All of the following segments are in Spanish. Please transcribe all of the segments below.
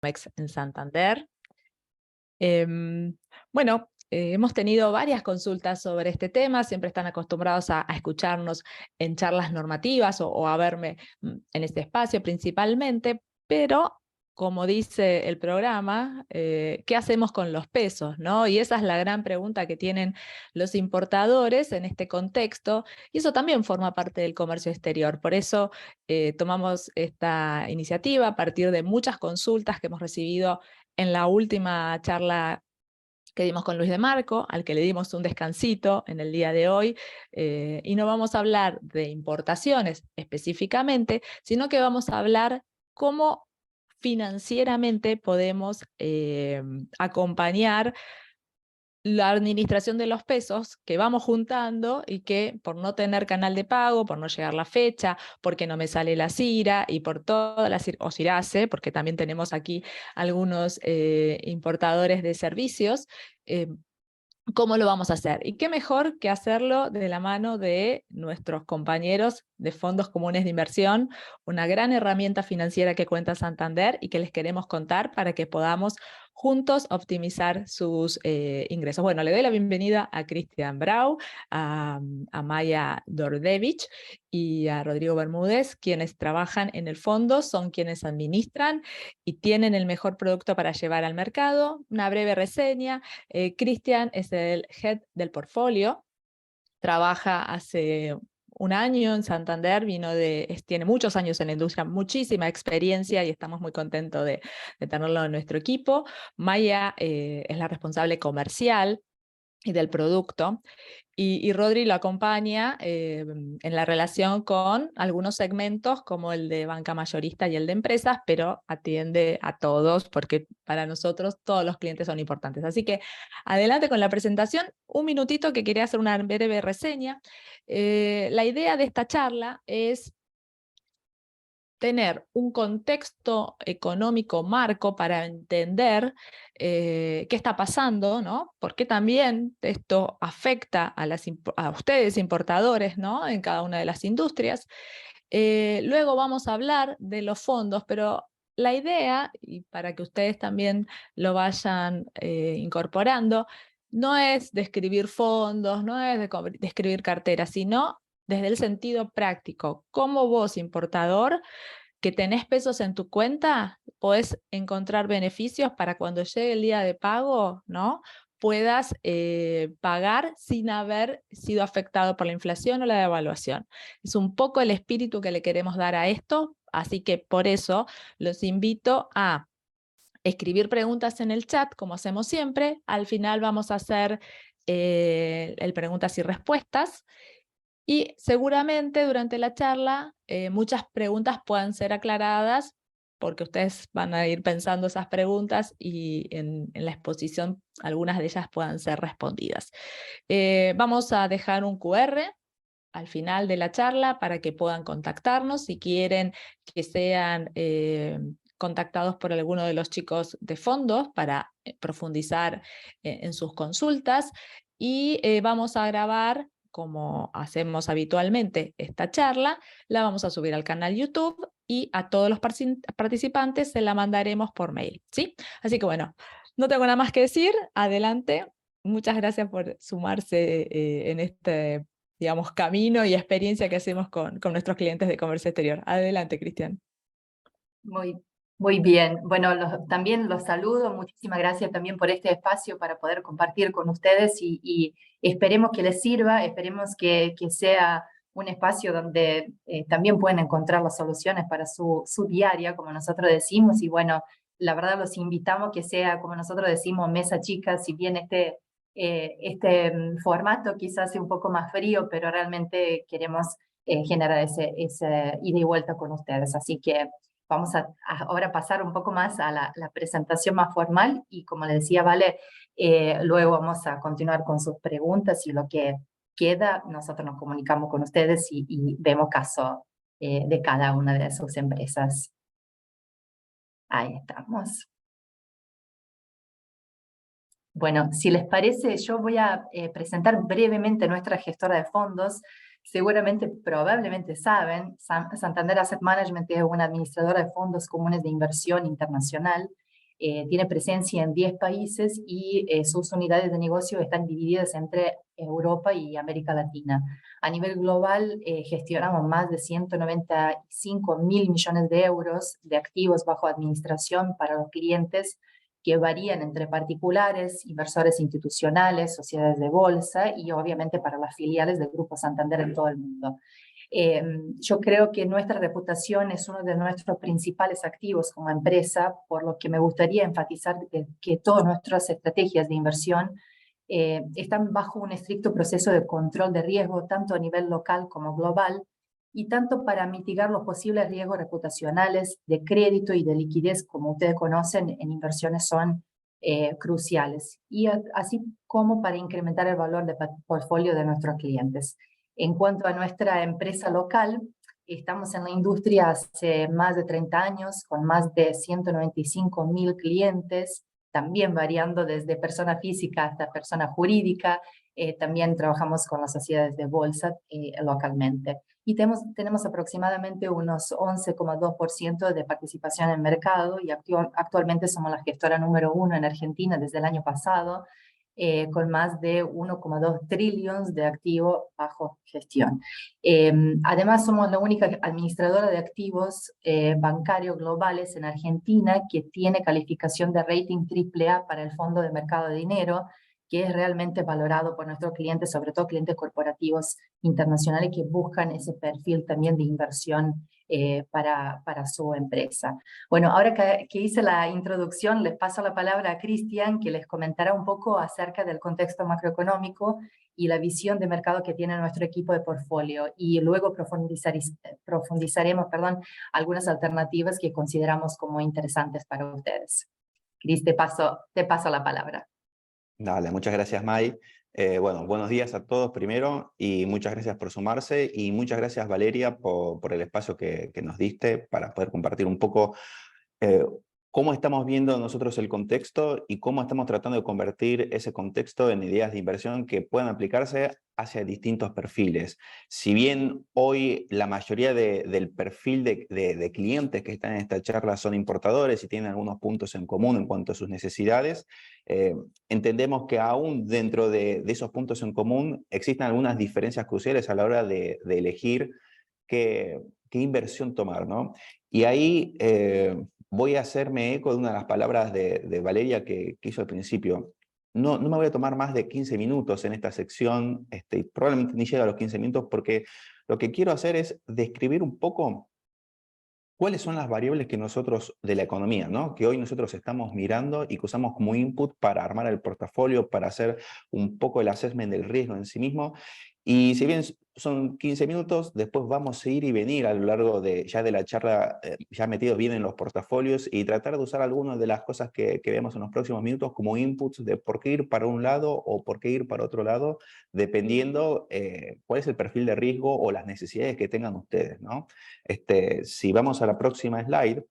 en Santander. Bueno, hemos tenido varias consultas sobre este tema, siempre están acostumbrados a escucharnos en charlas normativas o a verme en este espacio principalmente, pero como dice el programa, ¿qué hacemos con los pesos, no? Y esa es la gran pregunta que tienen los importadores en este contexto, y eso también forma parte del comercio exterior. Por eso tomamos esta iniciativa a partir de muchas consultas que hemos recibido en la última charla que dimos con Luis de Marco, al que le dimos un descansito en el día de hoy, y no vamos a hablar de importaciones específicamente, sino que vamos a hablar cómo financieramente podemos acompañar la administración de los pesos que vamos juntando y que por no tener canal de pago, por no llegar la fecha, porque no me sale la CIRA y por toda la o CIRASE, porque también tenemos aquí algunos importadores de servicios, ¿cómo lo vamos a hacer? Y qué mejor que hacerlo de la mano de nuestros compañeros de fondos comunes de inversión, una gran herramienta financiera que cuenta Santander y que les queremos contar para que podamos juntos optimizar sus ingresos. Bueno, le doy la bienvenida a Cristian Brau, a Maya Dordevich y a Rodrigo Bermúdez, quienes trabajan en el fondo, son quienes administran y tienen el mejor producto para llevar al mercado. Una breve reseña. Cristian es el head del portfolio, trabaja hace un año en Santander, tiene muchos años en la industria, muchísima experiencia y estamos muy contentos de tenerlo en nuestro equipo. Maya es la responsable comercial y del producto, y Rodri lo acompaña en la relación con algunos segmentos como el de banca mayorista y el de empresas, pero atiende a todos porque para nosotros todos los clientes son importantes. Así que adelante con la presentación, un minutito que quería hacer una breve reseña. La idea de esta charla es tener un contexto económico marco para entender qué está pasando, ¿no? Porque también esto afecta a ustedes importadores, ¿no? En cada una de las industrias. Luego vamos a hablar de los fondos, pero la idea, y para que ustedes también lo vayan incorporando, no es describir fondos, no es describir carteras, sino desde el sentido práctico. ¿Cómo vos, importador, que tenés pesos en tu cuenta, podés encontrar beneficios para cuando llegue el día de pago, ¿no? Puedas pagar sin haber sido afectado por la inflación o la devaluación. Es un poco el espíritu que le queremos dar a esto, así que por eso los invito a escribir preguntas en el chat, como hacemos siempre. Al final vamos a hacer el preguntas y respuestas, y seguramente durante la charla muchas preguntas puedan ser aclaradas porque ustedes van a ir pensando esas preguntas y en la exposición algunas de ellas puedan ser respondidas. Vamos a dejar un QR al final de la charla para que puedan contactarnos si quieren que sean contactados por alguno de los chicos de fondos para profundizar en sus consultas, y vamos a grabar, como hacemos habitualmente, esta charla, la vamos a subir al canal YouTube y a todos los participantes se la mandaremos por mail, ¿sí? Así que bueno, no tengo nada más que decir, adelante. Muchas gracias por sumarse en este, digamos, camino y experiencia que hacemos con nuestros clientes de comercio exterior. Adelante, Cristian. Muy, muy bien. Bueno, también los saludo. Muchísimas gracias también por este espacio para poder compartir con ustedes y esperemos que les sirva, esperemos que sea un espacio donde también pueden encontrar las soluciones para su diaria, como nosotros decimos. Y bueno, la verdad los invitamos que sea, como nosotros decimos, mesa chica, si bien este formato quizás sea un poco más frío, pero realmente queremos generar ese ida y vuelta con ustedes. Así que vamos a ahora pasar un poco más a la presentación más formal y como le decía Vale, luego vamos a continuar con sus preguntas y lo que queda, nosotros nos comunicamos con ustedes y vemos caso de cada una de sus empresas. Ahí estamos. Bueno, si les parece, yo voy a presentar brevemente nuestra gestora de fondos. Seguramente, probablemente saben, Santander Asset Management es una administradora de fondos comunes de inversión internacional Tiene presencia en 10 países y sus unidades de negocio están divididas entre Europa y América Latina. A nivel global, gestionamos más de 195 mil millones de euros de activos bajo administración para los clientes que varían entre particulares, inversores institucionales, sociedades de bolsa y obviamente para las filiales del Grupo Santander en todo el mundo. Yo creo que nuestra reputación es uno de nuestros principales activos como empresa, por lo que me gustaría enfatizar que todas nuestras estrategias de inversión están bajo un estricto proceso de control de riesgo, tanto a nivel local como global, y tanto para mitigar los posibles riesgos reputacionales de crédito y de liquidez, como ustedes conocen, en inversiones son cruciales, y así como para incrementar el valor del portfolio de nuestros clientes. En cuanto a nuestra empresa local, estamos en la industria hace más de 30 años, con más de 195 mil clientes, también variando desde persona física hasta persona jurídica. También trabajamos con las sociedades de bolsa localmente. Y tenemos aproximadamente unos 11,2% de participación en el mercado y actualmente somos la gestora número 1 en Argentina desde el año pasado, con más de 1,2 trillones de activos bajo gestión. Además, somos la única administradora de activos bancarios globales en Argentina que tiene calificación de rating AAA para el Fondo de Mercado de Dinero, que es realmente valorado por nuestros clientes, sobre todo clientes corporativos internacionales que buscan ese perfil también de inversión para su empresa. Bueno, ahora que hice la introducción, les paso la palabra a Cristian, que les comentará un poco acerca del contexto macroeconómico y la visión de mercado que tiene nuestro equipo de portfolio, y luego profundizaremos algunas alternativas que consideramos como interesantes para ustedes. Cris, te paso la palabra. Dale, muchas gracias, May. Bueno, buenos días a todos primero y muchas gracias por sumarse y muchas gracias, Valeria, por el espacio que nos diste para poder compartir un poco cómo estamos viendo nosotros el contexto y cómo estamos tratando de convertir ese contexto en ideas de inversión que puedan aplicarse hacia distintos perfiles. Si bien hoy la mayoría del perfil de clientes que están en esta charla son importadores y tienen algunos puntos en común en cuanto a sus necesidades, entendemos que aún dentro de esos puntos en común existen algunas diferencias cruciales a la hora de elegir qué inversión tomar, ¿no? Y ahí voy a hacerme eco de una de las palabras de Valeria que hizo al principio. No me voy a tomar más de 15 minutos en esta sección, probablemente ni llega a los 15 minutos, porque lo que quiero hacer es describir un poco cuáles son las variables que nosotros, de la economía, ¿no? Que hoy nosotros estamos mirando y que usamos como input para armar el portafolio, para hacer un poco el assessment del riesgo en sí mismo. Y si bien son 15 minutos, después vamos a ir y venir a lo largo ya de la charla, ya metidos bien en los portafolios y tratar de usar algunas de las cosas que vemos en los próximos minutos como inputs de por qué ir para un lado o por qué ir para otro lado, dependiendo cuál es el perfil de riesgo o las necesidades que tengan ustedes, ¿no? Si vamos a la próxima slide,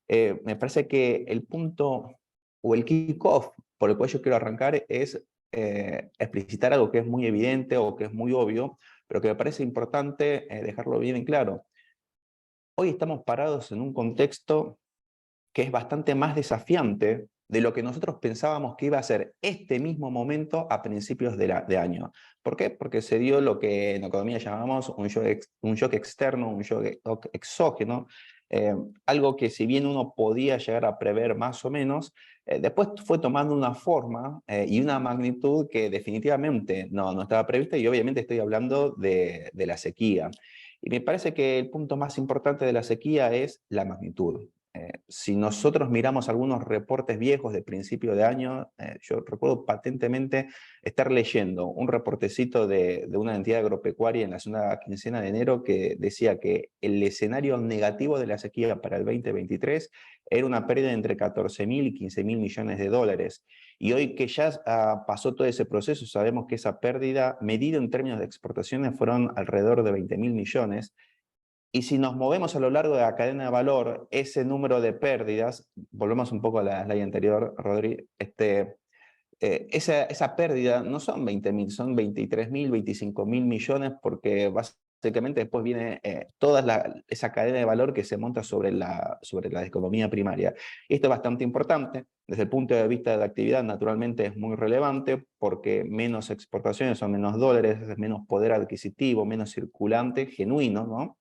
me parece que el punto o el kick-off por el cual yo quiero arrancar es explicitar algo que es muy evidente o que es muy obvio, pero que me parece importante dejarlo bien en claro. Hoy estamos parados en un contexto que es bastante más desafiante de lo que nosotros pensábamos que iba a ser este mismo momento a principios de año. ¿Por qué? Porque se dio lo que en economía llamamos un shock externo, un shock exógeno, algo que si bien uno podía llegar a prever más o menos, después fue tomando una forma y una magnitud que definitivamente no estaba prevista, y obviamente estoy hablando de la sequía. Y me parece que el punto más importante de la sequía es la magnitud. Si nosotros miramos algunos reportes viejos de principio de año, yo recuerdo patentemente estar leyendo un reportecito de una entidad agropecuaria en la segunda quincena de enero que decía que el escenario negativo de la sequía para el 2023 era una pérdida de entre 14.000 y 15.000 millones de dólares. Y hoy que ya pasó todo ese proceso, sabemos que esa pérdida, medida en términos de exportaciones, fueron alrededor de 20.000 millones. Y si nos movemos a lo largo de la cadena de valor, ese número de pérdidas, volvemos un poco a la slide anterior, Rodri, esa pérdida no son 20.000, son 23.000, 25.000 millones, porque básicamente después viene toda esa cadena de valor que se monta sobre la economía primaria. Y esto es bastante importante Desde el punto de vista de la actividad, naturalmente es muy relevante porque menos exportaciones son menos dólares, es menos poder adquisitivo, menos circulante, genuino, ¿no?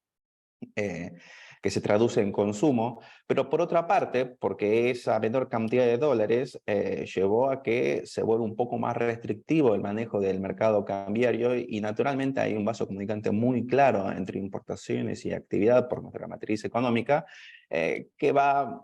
Que se traduce en consumo, pero por otra parte, porque esa menor cantidad de dólares llevó a que se vuelva un poco más restrictivo el manejo del mercado cambiario y naturalmente hay un vaso comunicante muy claro entre importaciones y actividad por nuestra matriz económica que va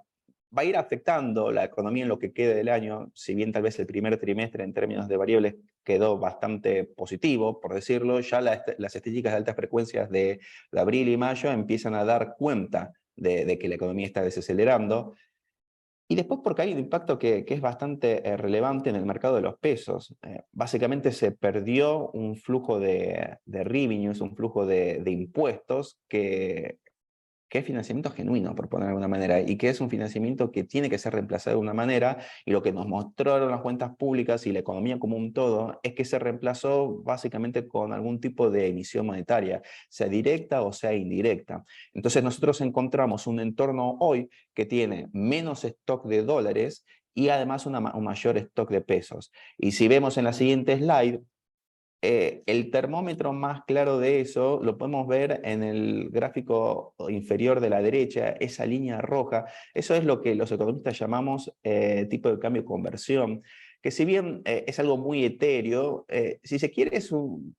a ir afectando la economía en lo que quede del año, si bien tal vez el primer trimestre en términos de variables quedó bastante positivo, por decirlo, ya las estadísticas de altas frecuencias de abril y mayo empiezan a dar cuenta de que la economía está desacelerando. Y después porque hay un impacto que es bastante relevante en el mercado de los pesos. Básicamente se perdió un flujo de revenues, un flujo de impuestos que es financiamiento genuino, por poner de alguna manera, y que es un financiamiento que tiene que ser reemplazado de una manera, y lo que nos mostraron las cuentas públicas y la economía como un todo, es que se reemplazó básicamente con algún tipo de emisión monetaria, sea directa o sea indirecta. Entonces nosotros encontramos un entorno hoy que tiene menos stock de dólares y además un mayor stock de pesos. Y si vemos en la siguiente slide, el termómetro más claro de eso lo podemos ver en el gráfico inferior de la derecha, esa línea roja. Eso es lo que los economistas llamamos tipo de cambio de conversión, que si bien es algo muy etéreo, si se quiere es un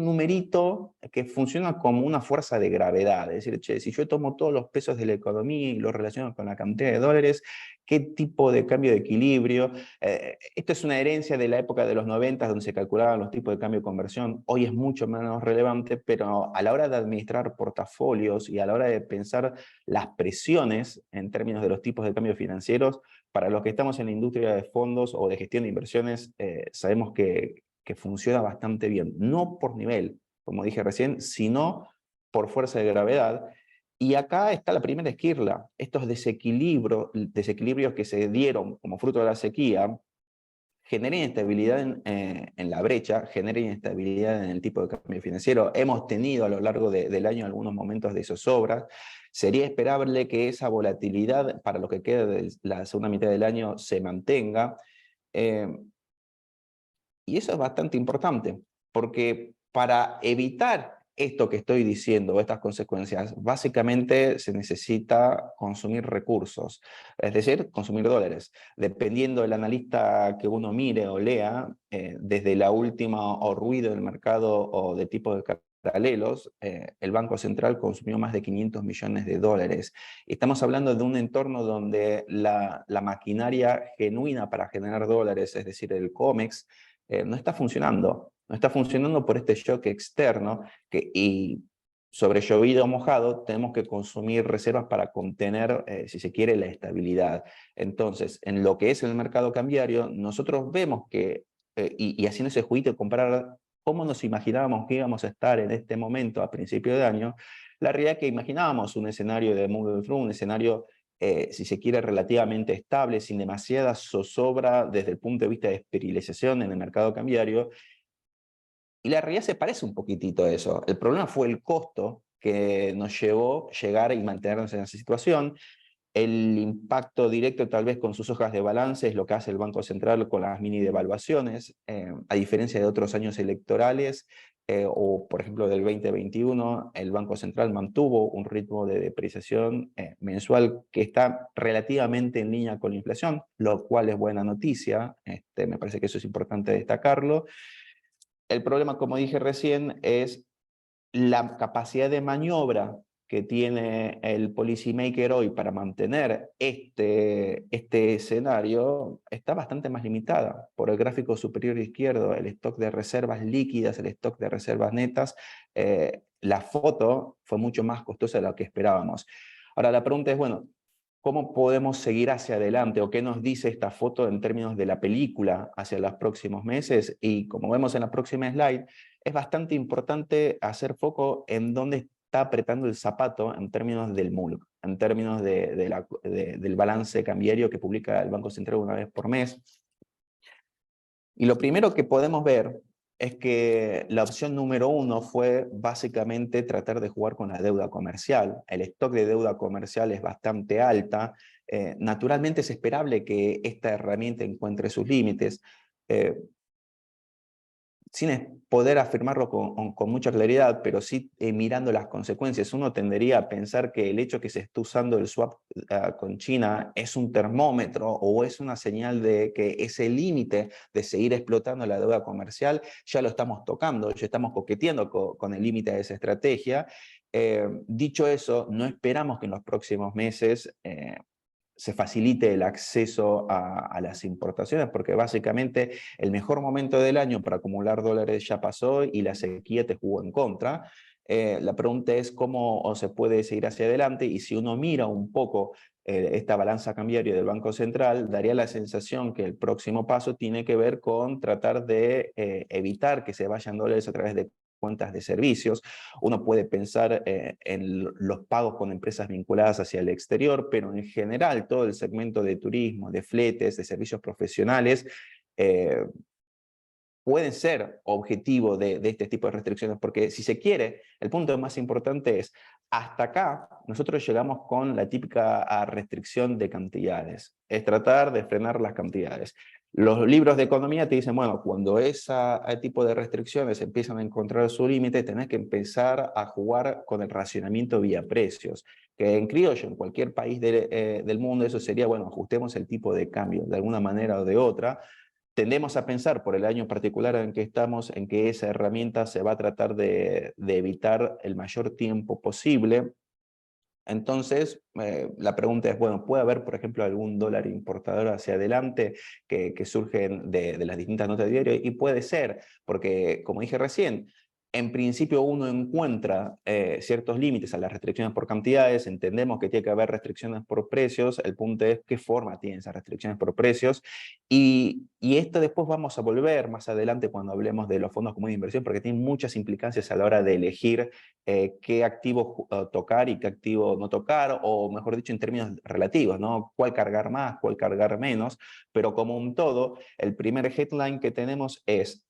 numerito que funciona como una fuerza de gravedad. Es decir, che, si yo tomo todos los pesos de la economía y los relaciono con la cantidad de dólares, ¿qué tipo de cambio de equilibrio? Esto es una herencia de la época de los 90, donde se calculaban los tipos de cambio de conversión. Hoy es mucho menos relevante, pero a la hora de administrar portafolios y a la hora de pensar las presiones en términos de los tipos de cambio financieros, para los que estamos en la industria de fondos o de gestión de inversiones, sabemos que funciona bastante bien. No por nivel, como dije recién, sino por fuerza de gravedad. Y acá está la primera esquirla, estos desequilibrios que se dieron como fruto de la sequía, generan inestabilidad en la brecha, generan inestabilidad en el tipo de cambio financiero. Hemos tenido a lo largo del año algunos momentos de zozobra. Sería esperable que esa volatilidad para lo que queda de la segunda mitad del año se mantenga. Y eso es bastante importante, porque para evitar esto que estoy diciendo, estas consecuencias, básicamente se necesita consumir recursos, es decir, consumir dólares. Dependiendo del analista que uno mire o lea, desde la última o ruido del mercado o de tipo de paralelos, el Banco Central consumió más de 500 millones de dólares. Estamos hablando de un entorno donde la maquinaria genuina para generar dólares, es decir, el COMEX, no está funcionando. No está funcionando por este shock externo y sobre llovido o mojado tenemos que consumir reservas para contener, si se quiere, la estabilidad. Entonces, en lo que es el mercado cambiario, nosotros vemos que, y haciendo ese juicio, comparar cómo nos imaginábamos que íbamos a estar en este momento a principio de año, la realidad es que imaginábamos un escenario de move through, un escenario si se quiere, relativamente estable, sin demasiada zozobra desde el punto de vista de esterilización en el mercado cambiario. Y la realidad se parece un poquitito a eso. El problema fue el costo que nos llevó llegar y mantenernos en esa situación. El impacto directo tal vez con sus hojas de balance es lo que hace el Banco Central con las mini devaluaciones, a diferencia de otros años electorales, o por ejemplo del 2021, el Banco Central mantuvo un ritmo de depreciación mensual que está relativamente en línea con la inflación, lo cual es buena noticia, me parece que eso es importante destacarlo. El problema, como dije recién, es la capacidad de maniobra que tiene el policymaker hoy para mantener este escenario está bastante más limitada. Por el gráfico superior izquierdo, el stock de reservas líquidas, el stock de reservas netas, la foto fue mucho más costosa de lo que esperábamos. Ahora la pregunta es, bueno, ¿cómo podemos seguir hacia adelante? ¿O qué nos dice esta foto en términos de la película hacia los próximos meses? Y como vemos en la próxima slide, es bastante importante hacer foco en dónde está apretando el zapato en términos del MULC, en términos del balance cambiario que publica el Banco Central una vez por mes. Y lo primero que podemos ver es que la opción número 1 fue básicamente tratar de jugar con la deuda comercial. El stock de deuda comercial es bastante alta, Naturalmente es esperable que esta herramienta encuentre sus límites, sin poder afirmarlo con mucha claridad, pero sí mirando las consecuencias. Uno tendería a pensar que el hecho que se esté usando el swap con China es un termómetro o es una señal de que ese límite de seguir explotando la deuda comercial ya lo estamos tocando, ya estamos coqueteando con el límite de esa estrategia. Dicho eso, no esperamos que en los próximos meses se facilite el acceso a las importaciones, porque básicamente el mejor momento del año para acumular dólares ya pasó y la sequía te jugó en contra. La pregunta es cómo se puede seguir hacia adelante, y si uno mira un poco esta balanza cambiaria del Banco Central, daría la sensación que el próximo paso tiene que ver con tratar de evitar que se vayan dólares a través de cuentas de servicios. Uno puede pensar en los pagos con empresas vinculadas hacia el exterior, pero en general todo el segmento de turismo, de fletes, de servicios profesionales, eh, pueden ser objetivo de este tipo de restricciones, porque si se quiere, el punto más importante es, hasta acá nosotros llegamos con la típica restricción de cantidades, es tratar de frenar las cantidades. Los libros de economía te dicen, bueno, cuando ese tipo de restricciones empiezan a encontrar su límite, tenés que empezar a jugar con el racionamiento vía precios, que en criollo, en cualquier país del mundo, eso sería, bueno, ajustemos el tipo de cambio de alguna manera o de otra. Tendemos a pensar, por el año particular en que estamos, en que esa herramienta se va a tratar de evitar el mayor tiempo posible. Entonces, la pregunta es, bueno, ¿puede haber, por ejemplo, algún dólar importador hacia adelante que surgen de las distintas notas de diario? Y puede ser, porque, como dije recién, en principio uno encuentra ciertos límites a las restricciones por cantidades, entendemos que tiene que haber restricciones por precios, el punto es qué forma tienen esas restricciones por precios, y esto después vamos a volver más adelante cuando hablemos de los fondos comunes de inversión, porque tiene muchas implicancias a la hora de elegir qué activo tocar y qué activo no tocar, o mejor dicho, en términos relativos, ¿no? Cuál cargar más, cuál cargar menos, pero como un todo, el primer headline que tenemos es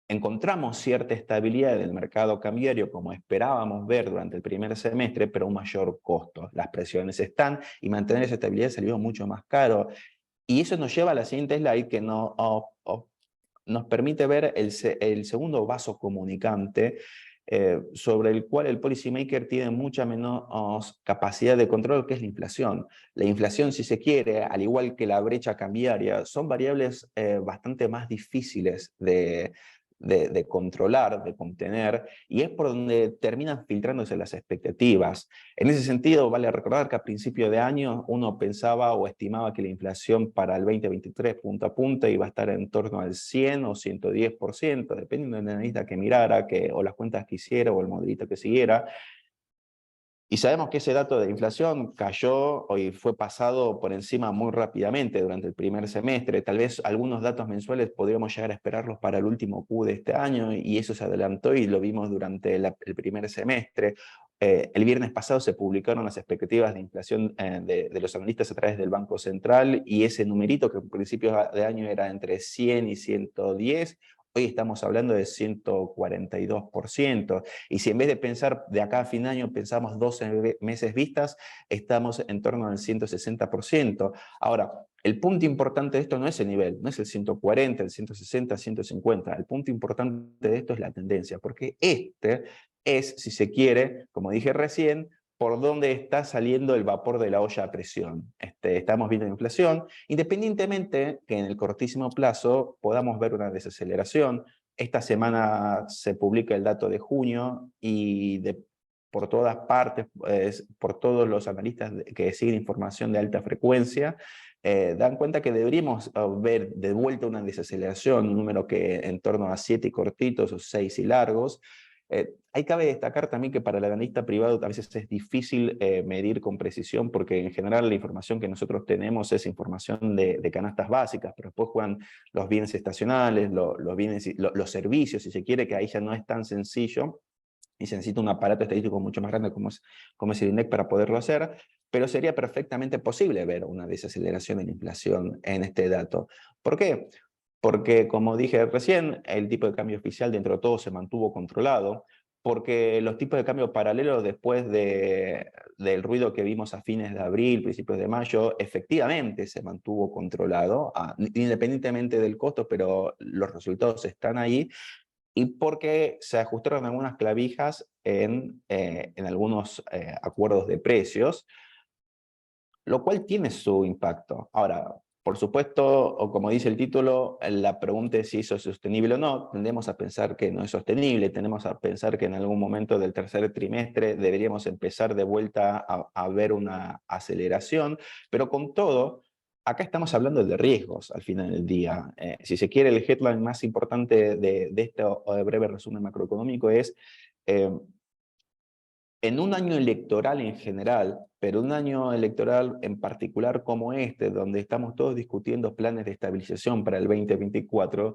encontramos cierta estabilidad en el mercado cambiario como esperábamos ver durante el primer semestre, pero un mayor costo. Las presiones están y mantener esa estabilidad salió mucho más caro. Y eso nos lleva a la siguiente slide que nos permite ver el segundo vaso comunicante sobre el cual el policymaker tiene mucha menos capacidad de control, que es la inflación. La inflación, si se quiere, al igual que la brecha cambiaria, son variables bastante más difíciles de controlar, de contener, y es por donde terminan filtrándose las expectativas. En ese sentido, vale recordar que a principio de año uno pensaba o estimaba que la inflación para el 2023 punta a punta iba a estar en torno al 100 o 110%, dependiendo del analista que mirara, o las cuentas que hiciera, o el modelito que siguiera. Y sabemos que ese dato de inflación cayó y fue pasado por encima muy rápidamente durante el primer semestre. Tal vez algunos datos mensuales podríamos llegar a esperarlos para el último Q de este año, y eso se adelantó y lo vimos durante el primer semestre. El viernes pasado se publicaron las expectativas de inflación de los analistas a través del Banco Central, y ese numerito que en principios de año era entre 100 y 110, hoy estamos hablando de 142%. Y si en vez de pensar de acá a fin de año pensamos 12 meses vistas, estamos en torno al 160%. Ahora, el punto importante de esto no es el nivel, no es el 140, el 160, 150. El punto importante de esto es la tendencia, porque este es, si se quiere, como dije recién, por dónde está saliendo el vapor de la olla a presión. Estamos viendo inflación, independientemente que en el cortísimo plazo podamos ver una desaceleración. Esta semana se publica el dato de junio y por todas partes, por todos los analistas que siguen información de alta frecuencia, dan cuenta que deberíamos ver de vuelta una desaceleración, un número que en torno a 7 cortitos o 6 y largos. Ahí cabe destacar también que para el analista privado a veces es difícil medir con precisión, porque en general la información que nosotros tenemos es información de canastas básicas, pero después juegan los bienes estacionales, los servicios, si se quiere, que ahí ya no es tan sencillo y se necesita un aparato estadístico mucho más grande como es el INDEC para poderlo hacer, pero sería perfectamente posible ver una desaceleración en la inflación en este dato. ¿Por qué? Porque, como dije recién, el tipo de cambio oficial dentro de todo se mantuvo controlado. porque los tipos de cambio paralelos después del ruido que vimos a fines de abril, principios de mayo, efectivamente se mantuvo controlado, independientemente del costo, pero los resultados están ahí, y porque se ajustaron algunas clavijas en algunos acuerdos de precios, lo cual tiene su impacto. Ahora, por supuesto, o como dice el título, la pregunta es si eso es sostenible o no. Tendemos a pensar que no es sostenible, tenemos a pensar que en algún momento del tercer trimestre deberíamos empezar de vuelta a ver una aceleración, pero con todo, acá estamos hablando de riesgos al final del día. Si se quiere, el headline más importante de este breve resumen macroeconómico es en un año electoral en general, pero un año electoral en particular como este, donde estamos todos discutiendo planes de estabilización para el 2024,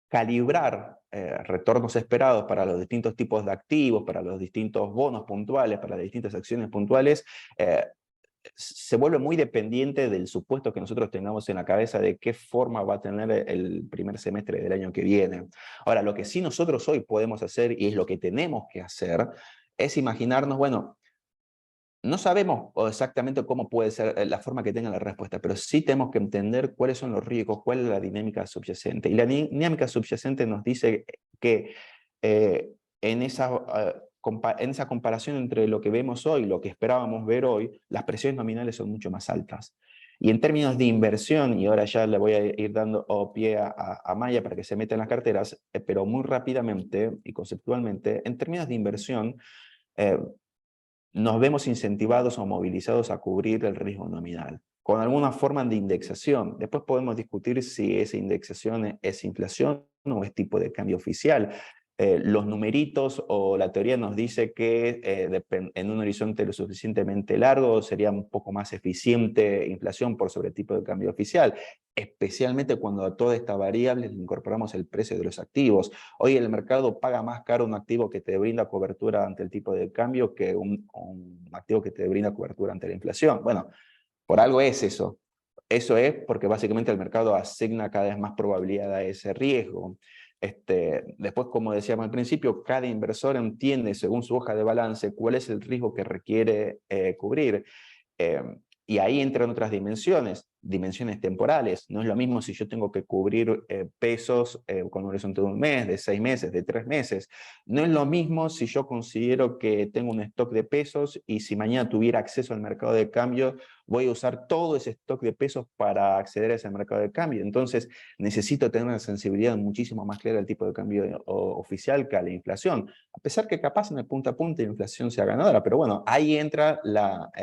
calibrar retornos esperados para los distintos tipos de activos, para los distintos bonos puntuales, para las distintas acciones puntuales, se vuelve muy dependiente del supuesto que nosotros tengamos en la cabeza de qué forma va a tener el primer semestre del año que viene. Ahora, lo que sí nosotros hoy podemos hacer, y es lo que tenemos que hacer, es imaginarnos, bueno, no sabemos exactamente cómo puede ser la forma que tenga la respuesta, pero sí tenemos que entender cuáles son los riesgos, cuál es la dinámica subyacente. Y la dinámica subyacente nos dice que en esa comparación entre lo que vemos hoy y lo que esperábamos ver hoy, las presiones nominales son mucho más altas. Y en términos de inversión, y ahora ya le voy a ir dando pie a Maya para que se meta en las carteras, pero muy rápidamente y conceptualmente, en términos de inversión, nos vemos incentivados o movilizados a cubrir el riesgo nominal, con alguna forma de indexación. Después podemos discutir si esa indexación es inflación o es tipo de cambio oficial. Los numeritos o la teoría nos dice que en un horizonte lo suficientemente largo sería un poco más eficiente inflación por sobre tipo de cambio oficial, especialmente cuando a toda esta variable le incorporamos el precio de los activos. Hoy el mercado paga más caro un activo que te brinda cobertura ante el tipo de cambio que un activo que te brinda cobertura ante la inflación. Bueno, por algo es eso. Eso es porque básicamente el mercado asigna cada vez más probabilidad a ese riesgo. Después, como decíamos al principio, cada inversor entiende según su hoja de balance cuál es el riesgo que requiere cubrir. Y ahí entran otras dimensiones temporales. No es lo mismo si yo tengo que cubrir pesos con un horizonte de un mes, de 6 meses, de 3 meses. No es lo mismo si yo considero que tengo un stock de pesos y si mañana tuviera acceso al mercado de cambio, voy a usar todo ese stock de pesos para acceder a ese mercado de cambio. Entonces, necesito tener una sensibilidad muchísimo más clara al tipo de cambio oficial que a la inflación. A pesar que capaz en el punta a punta la inflación sea ganadora, pero bueno, ahí entra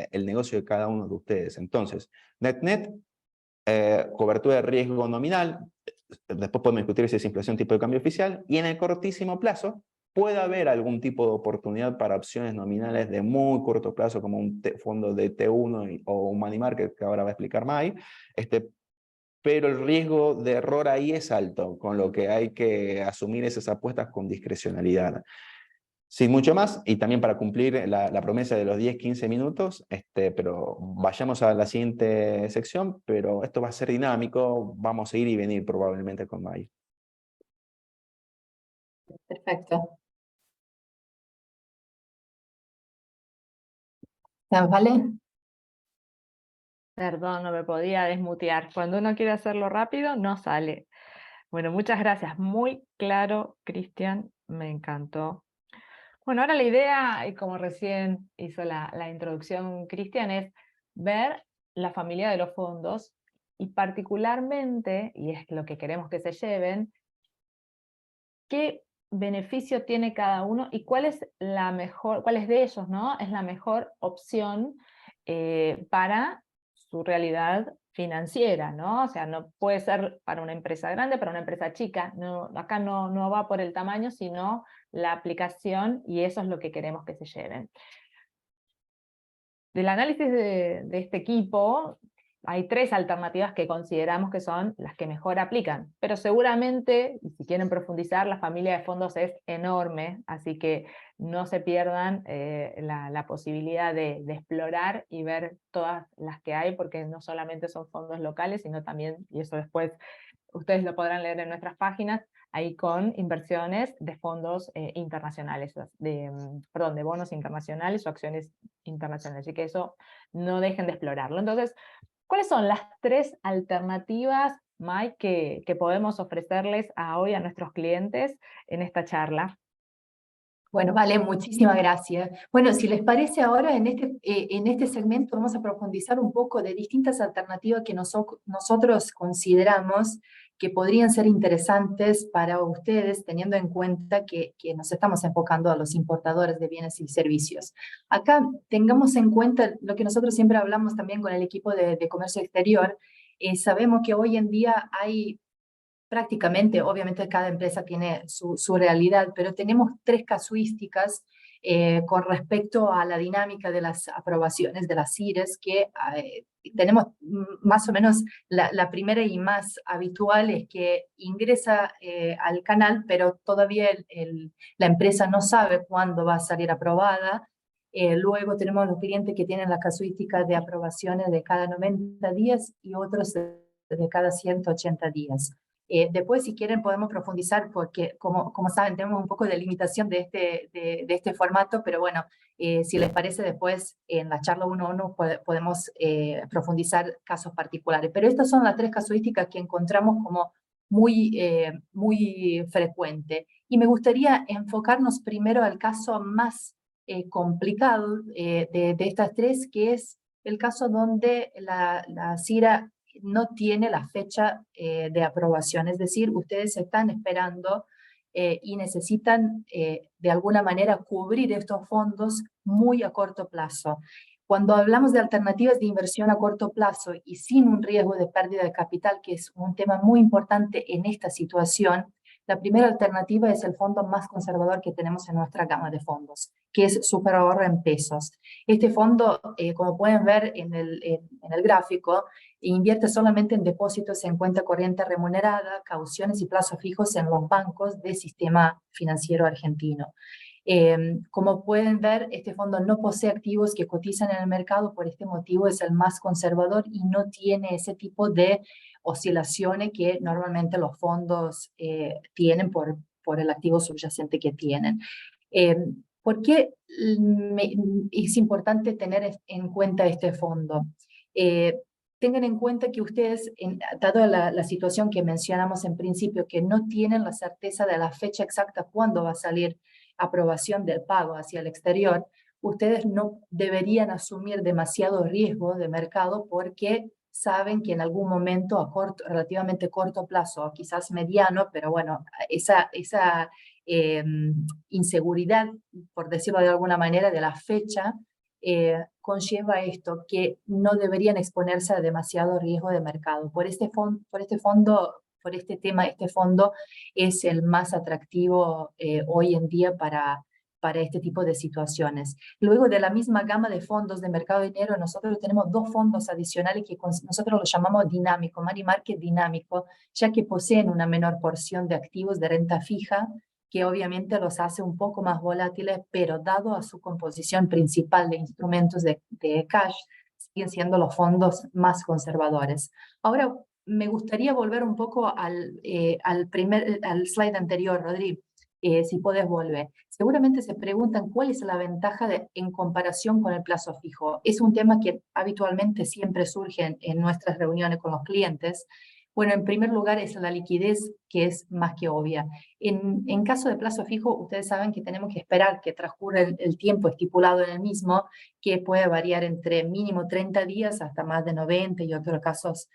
el negocio de cada uno de ustedes. Entonces, net, cobertura de riesgo nominal, después podemos discutir si es inflación tipo de cambio oficial, y en el cortísimo plazo puede haber algún tipo de oportunidad para opciones nominales de muy corto plazo, como un fondo de T1 o un money market, que ahora va a explicar Mai, pero el riesgo de error ahí es alto, con lo que hay que asumir esas apuestas con discrecionalidad. Sin mucho más, y también para cumplir la promesa de los 10-15 minutos, pero vayamos a la siguiente sección, pero esto va a ser dinámico, vamos a ir y venir probablemente con May. Perfecto. ¿Vale? Perdón, no me podía desmutear. Cuando uno quiere hacerlo rápido, no sale. Bueno, muchas gracias. Muy claro, Cristian. Me encantó. Bueno, ahora la idea, y como recién hizo la introducción Cristian, es ver la familia de los fondos y particularmente, y es lo que queremos que se lleven, qué beneficio tiene cada uno y cuál es la mejor, cuáles de ellos, ¿no? Es la mejor opción para su realidad financiera, ¿no? O sea, no puede ser para una empresa grande, para una empresa chica. No, acá no va por el tamaño, sino la aplicación, y eso es lo que queremos que se lleven. Del análisis de este equipo, hay 3 alternativas que consideramos que son las que mejor aplican, pero seguramente, y si quieren profundizar, la familia de fondos es enorme, así que no se pierdan la posibilidad de explorar y ver todas las que hay, porque no solamente son fondos locales, sino también, y eso después ustedes lo podrán leer en nuestras páginas, ahí con inversiones de fondos internacionales, perdón, de bonos internacionales o acciones internacionales, así que eso no dejen de explorarlo. Entonces, ¿cuáles son las 3 alternativas, Mike, que podemos ofrecerles hoy a nuestros clientes en esta charla? Bueno, vale, muchísimas gracias. Bueno, si les parece ahora, en este segmento vamos a profundizar un poco de distintas alternativas que nosotros consideramos que podrían ser interesantes para ustedes, teniendo en cuenta que nos estamos enfocando a los importadores de bienes y servicios. Acá tengamos en cuenta lo que nosotros siempre hablamos también con el equipo de comercio exterior. Sabemos que hoy en día hay prácticamente, obviamente cada empresa tiene su realidad, pero tenemos 3 casuísticas con respecto a la dinámica de las aprobaciones de las CIRES, que tenemos más o menos la primera y más habitual es que ingresa al canal, pero todavía la empresa no sabe cuándo va a salir aprobada. Luego tenemos los clientes que tienen la casuística de aprobaciones de cada 90 días y otros de cada 180 días. Después, si quieren, podemos profundizar porque, como saben, tenemos un poco de limitación de este formato, pero bueno, si les parece, después en la charla 1-1 podemos profundizar casos particulares. Pero estas son las 3 casuísticas que encontramos como muy frecuente. Y me gustaría enfocarnos primero al caso más complicado de estas 3, que es el caso donde la CIRA no tiene la fecha de aprobación, es decir, ustedes están esperando y necesitan de alguna manera cubrir estos fondos muy a corto plazo. Cuando hablamos de alternativas de inversión a corto plazo y sin un riesgo de pérdida de capital, que es un tema muy importante en esta situación, la primera alternativa es el fondo más conservador que tenemos en nuestra gama de fondos, que es Superahorro en pesos. Este fondo, como pueden ver en el gráfico, invierte solamente en depósitos en cuenta corriente remunerada, cauciones y plazos fijos en los bancos del sistema financiero argentino. Como pueden ver, este fondo no posee activos que cotizan en el mercado, por este motivo es el más conservador y no tiene ese tipo de oscilaciones que normalmente los fondos tienen por el activo subyacente que tienen. ¿Por qué es importante tener en cuenta este fondo? Tengan en cuenta que ustedes, dado la situación que mencionamos en principio, que no tienen la certeza de la fecha exacta cuándo va a salir aprobación del pago hacia el exterior, ustedes no deberían asumir demasiado riesgo de mercado porque saben que en algún momento a relativamente corto plazo, o quizás mediano, pero bueno, esa inseguridad, por decirlo de alguna manera, de la fecha, conlleva esto, que no deberían exponerse a demasiado riesgo de mercado. Por este tema, este fondo es el más atractivo hoy en día para este tipo de situaciones. Luego de la misma gama de fondos de mercado de dinero, nosotros tenemos 2 fondos adicionales que nosotros los llamamos dinámico, money market dinámico, ya que poseen una menor porción de activos de renta fija, que obviamente los hace un poco más volátiles, pero dado a su composición principal de instrumentos de cash, siguen siendo los fondos más conservadores. Ahora, me gustaría volver un poco al slide anterior, Rodri, si puedes volver. Seguramente se preguntan cuál es la ventaja en comparación con el plazo fijo. Es un tema que habitualmente siempre surge en nuestras reuniones con los clientes. Bueno, en primer lugar es la liquidez, que es más que obvia. En caso de plazo fijo, ustedes saben que tenemos que esperar que transcurra el tiempo estipulado en el mismo, que puede variar entre mínimo 30 días hasta más de 90 y otros casos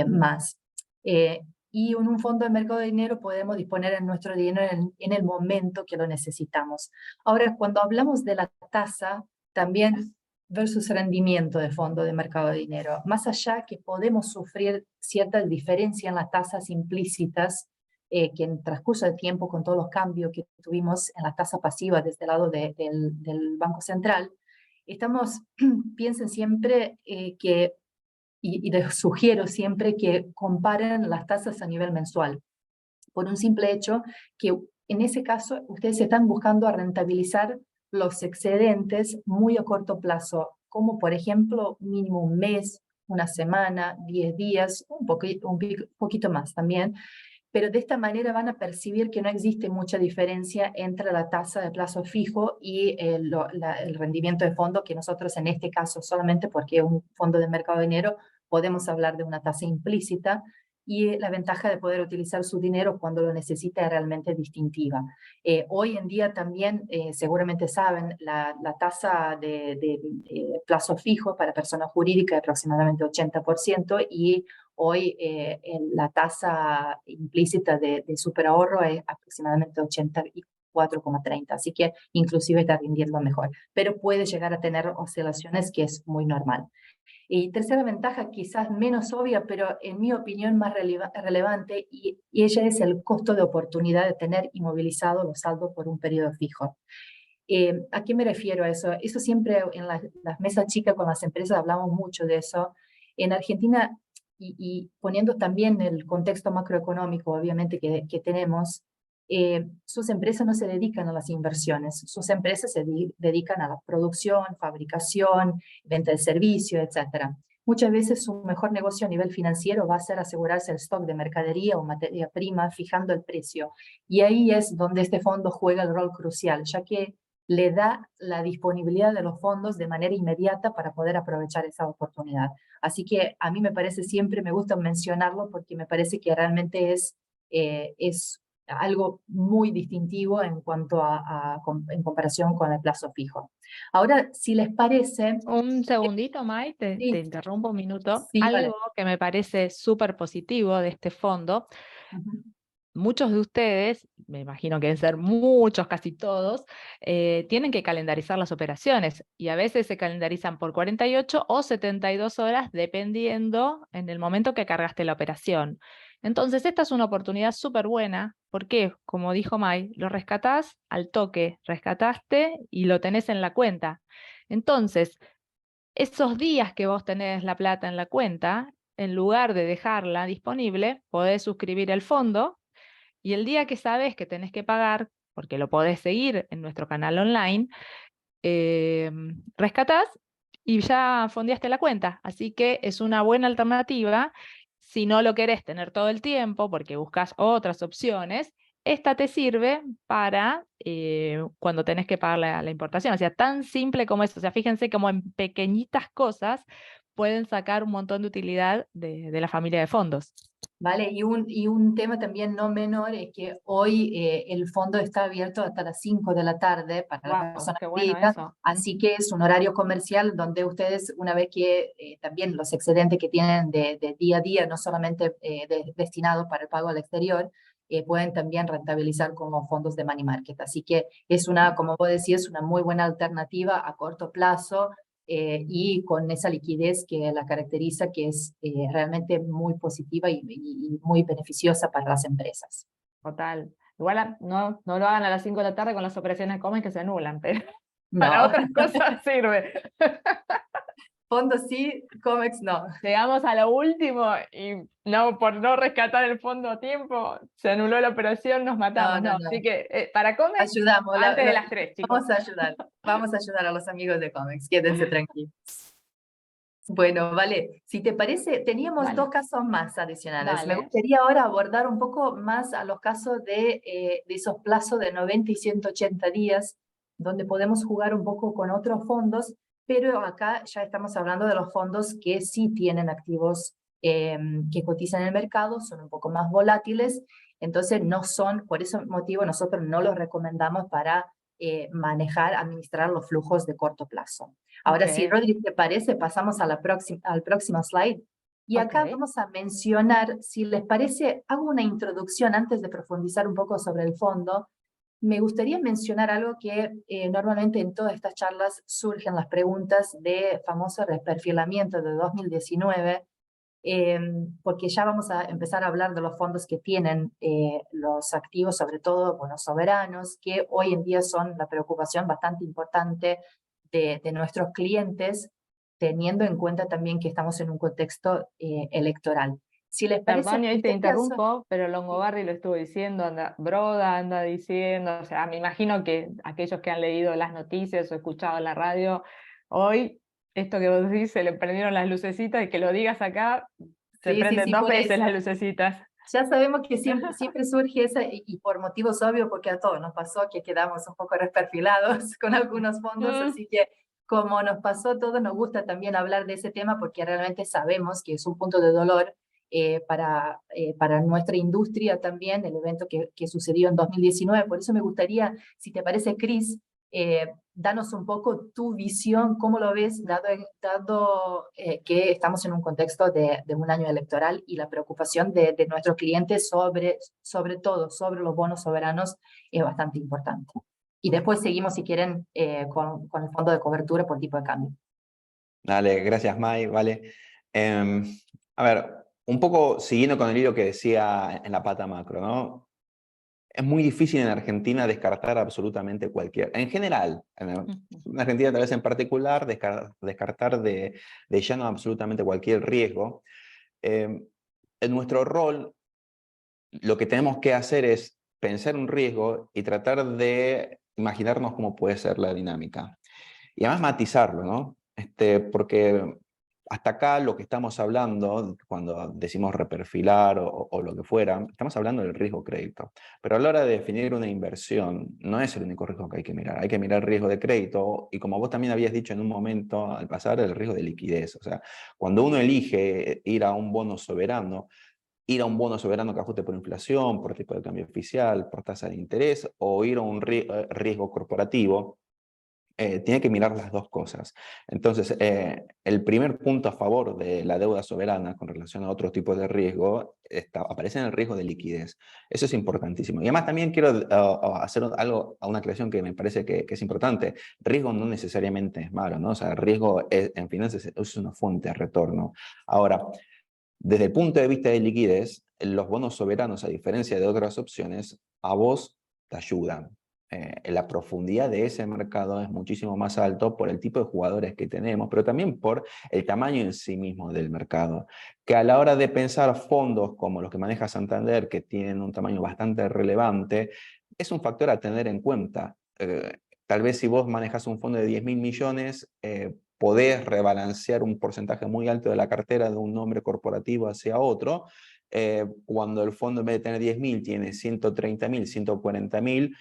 más. Y en un fondo de mercado de dinero podemos disponer de nuestro dinero en el momento que lo necesitamos. Ahora, cuando hablamos de la tasa, también versus rendimiento de fondo de mercado de dinero, más allá que podemos sufrir cierta diferencia en las tasas implícitas, que en el transcurso del tiempo, con todos los cambios que tuvimos en las tasas pasivas desde el lado del Banco Central, piensen siempre que y les sugiero siempre que comparen las tasas a nivel mensual, por un simple hecho que en ese caso ustedes están buscando a rentabilizar los excedentes muy a corto plazo, como por ejemplo mínimo un mes, una semana, 10 días, poquito más también, pero de esta manera van a percibir que no existe mucha diferencia entre la tasa de plazo fijo y el rendimiento de fondo, que nosotros en este caso, solamente porque es un fondo de mercado de dinero, podemos hablar de una tasa implícita, y la ventaja de poder utilizar su dinero cuando lo necesita es realmente distintiva. Hoy en día también, seguramente saben, la tasa de plazo fijo para personas jurídicas es aproximadamente 80%, y hoy la tasa implícita de superahorro es aproximadamente 84,30, así que inclusive está rindiendo mejor, pero puede llegar a tener oscilaciones, que es muy normal. Y tercera ventaja, quizás menos obvia, pero en mi opinión más relevante, y ella es el costo de oportunidad de tener inmovilizado los saldos por un periodo fijo. ¿A qué me refiero a eso? Eso siempre en las mesas chicas con las empresas hablamos mucho de eso. En Argentina, y poniendo también el contexto macroeconómico, obviamente, que tenemos, sus empresas no se dedican a las inversiones, sus empresas se dedican a la producción, fabricación, venta de servicios, etc. Muchas veces su mejor negocio a nivel financiero va a ser asegurarse el stock de mercadería o materia prima, fijando el precio. Y ahí es donde este fondo juega el rol crucial, ya que le da la disponibilidad de los fondos de manera inmediata para poder aprovechar esa oportunidad. Así que a mí me parece, siempre me gusta mencionarlo, porque me parece que realmente es algo muy distintivo en cuanto en comparación con el plazo fijo. Ahora, si les parece... Un segundito, Mai, te Sí, interrumpo un minuto. sí, Algo vale. que me parece súper positivo de este fondo, Ujú. muchos de ustedes, me imagino que deben ser muchos, casi todos, tienen que calendarizar las operaciones, y a veces se calendarizan por 48 o 72 horas, dependiendo en el momento que cargaste la operación. Entonces, esta es una oportunidad súper buena, porque, como dijo Mai, lo rescatás al toque, rescataste y lo tenés en la cuenta. Entonces, esos días que vos tenés la plata en la cuenta, en lugar de dejarla disponible, podés suscribir el fondo, y el día que sabes que tenés que pagar, porque lo podés seguir en nuestro canal online, rescatás y ya fondeaste la cuenta. Así que es una buena alternativa. Si no lo querés tener todo el tiempo porque buscas otras opciones, esta te sirve para cuando tenés que pagar la importación. O sea, tan simple como eso. O sea, fíjense como en pequeñitas cosas pueden sacar un montón de utilidad de la familia de fondos. ¿Vale? Y un tema también no menor es que hoy el fondo está abierto hasta las 5 de la tarde para las Wow, personas qué bueno jurídicas, eso. así que es un horario comercial donde ustedes, una vez que también los excedentes que tienen de día a día, no solamente destinados para el pago al exterior, pueden también rentabilizar con los fondos de money market. Así que es una, como vos decías, una muy buena alternativa a corto plazo, y con esa liquidez que la caracteriza, que es realmente muy positiva y muy beneficiosa para las empresas. Total. Igual no lo hagan a las 5 de la tarde con las operaciones Comex, que se anulan, pero para No, otras cosas sirve. fondos sí, COMEX no. Llegamos a lo último y no, por no rescatar el fondo a tiempo, se anuló la operación, nos No, matamos. no, No, no. así que para Comex, Ayudamos, antes de las 3, chicos. vamos a ayudar a los amigos de COMEX, quédense tranquilos. Bueno, vale, si te parece, teníamos Dale, dos casos más adicionales. Me dale. gustaría ahora abordar un poco más a los casos de esos plazos de 90 y 180 días, donde podemos jugar un poco con otros fondos, pero acá ya estamos hablando de los fondos que sí tienen activos que cotizan en el mercado, son un poco más volátiles, entonces no son, por ese motivo nosotros no los recomendamos para manejar, administrar los flujos de corto plazo. Ahora, si Ok, Rodri te parece, pasamos a al próximo slide. Y acá ok. vamos a mencionar, si les parece, hago una introducción antes de profundizar un poco sobre el fondo. Me gustaría mencionar algo que normalmente en todas estas charlas surgen las preguntas de famoso reperfilamiento de 2019, porque ya vamos a empezar a hablar de los fondos que tienen los activos, sobre todo bonos soberanos, que hoy en día son la preocupación bastante importante de nuestros clientes. teniendo en cuenta también que estamos en un contexto electoral. Si les parece, Perdón, y en ahí te este caso, interrumpo, pero Longobardi lo estuvo diciendo, Broda anda diciendo, o sea, me imagino que aquellos que han leído las noticias o escuchado la radio, hoy, esto que vos decís, se le prendieron las lucecitas, y que lo digas acá, se prenden sí, dos por veces eso. las lucecitas. Ya sabemos que siempre surge esa, y por motivos obvios, porque a todos nos pasó que quedamos un poco desperfilados con algunos fondos, Mm. así que como nos pasó a todos, nos gusta también hablar de ese tema porque realmente sabemos que es un punto de dolor para nuestra industria también, el evento que sucedió en 2019. Por eso me gustaría, si te parece, Cris, danos un poco tu visión, cómo lo ves, dado que estamos en un contexto de un año electoral y la preocupación de nuestros clientes sobre todo, sobre los bonos soberanos, es bastante importante. Y después seguimos, si quieren, con el fondo de cobertura por tipo de cambio. Dale, gracias, Mai, vale. A ver, un poco siguiendo con el hilo que decía en la pata macro, ¿no? Es muy difícil en Argentina descartar absolutamente cualquier, en general, en Argentina tal vez en particular, descartar de llano absolutamente cualquier riesgo. En nuestro rol, lo que tenemos que hacer es pensar un riesgo y tratar de imaginarnos cómo puede ser la dinámica. Y además matizarlo, ¿no? Porque hasta acá lo que estamos hablando, cuando decimos reperfilar o lo que fuera, estamos hablando del riesgo crédito. Pero a la hora de definir una inversión, no es el único riesgo que hay que mirar. Hay que mirar el riesgo de crédito y, como vos también habías dicho en un momento al pasar, el riesgo de liquidez. O sea, cuando uno elige ir a un bono soberano, ir a un bono soberano que ajuste por inflación, por tipo de cambio oficial, por tasa de interés, o ir a un riesgo corporativo, tiene que mirar las dos cosas. Entonces, el primer punto a favor de la deuda soberana con relación a otros tipos de riesgo aparece en el riesgo de liquidez. Eso es importantísimo. Y además también quiero hacer una aclaración que me parece que es importante. Riesgo no necesariamente es malo, ¿no? O sea, riesgo en finanzas es una fuente de retorno. Ahora, desde el punto de vista de liquidez, los bonos soberanos, a diferencia de otras opciones, a vos te ayudan. La profundidad de ese mercado es muchísimo más alto por el tipo de jugadores que tenemos, pero también por el tamaño en sí mismo del mercado, que a la hora de pensar fondos como los que maneja Santander, que tienen un tamaño bastante relevante, es un factor a tener en cuenta. Tal vez si vos manejas un fondo de 10.000 millones, podés rebalancear un porcentaje muy alto de la cartera de un nombre corporativo hacia otro, cuando el fondo en vez de tener 10.000 tiene 130.000, 140.000,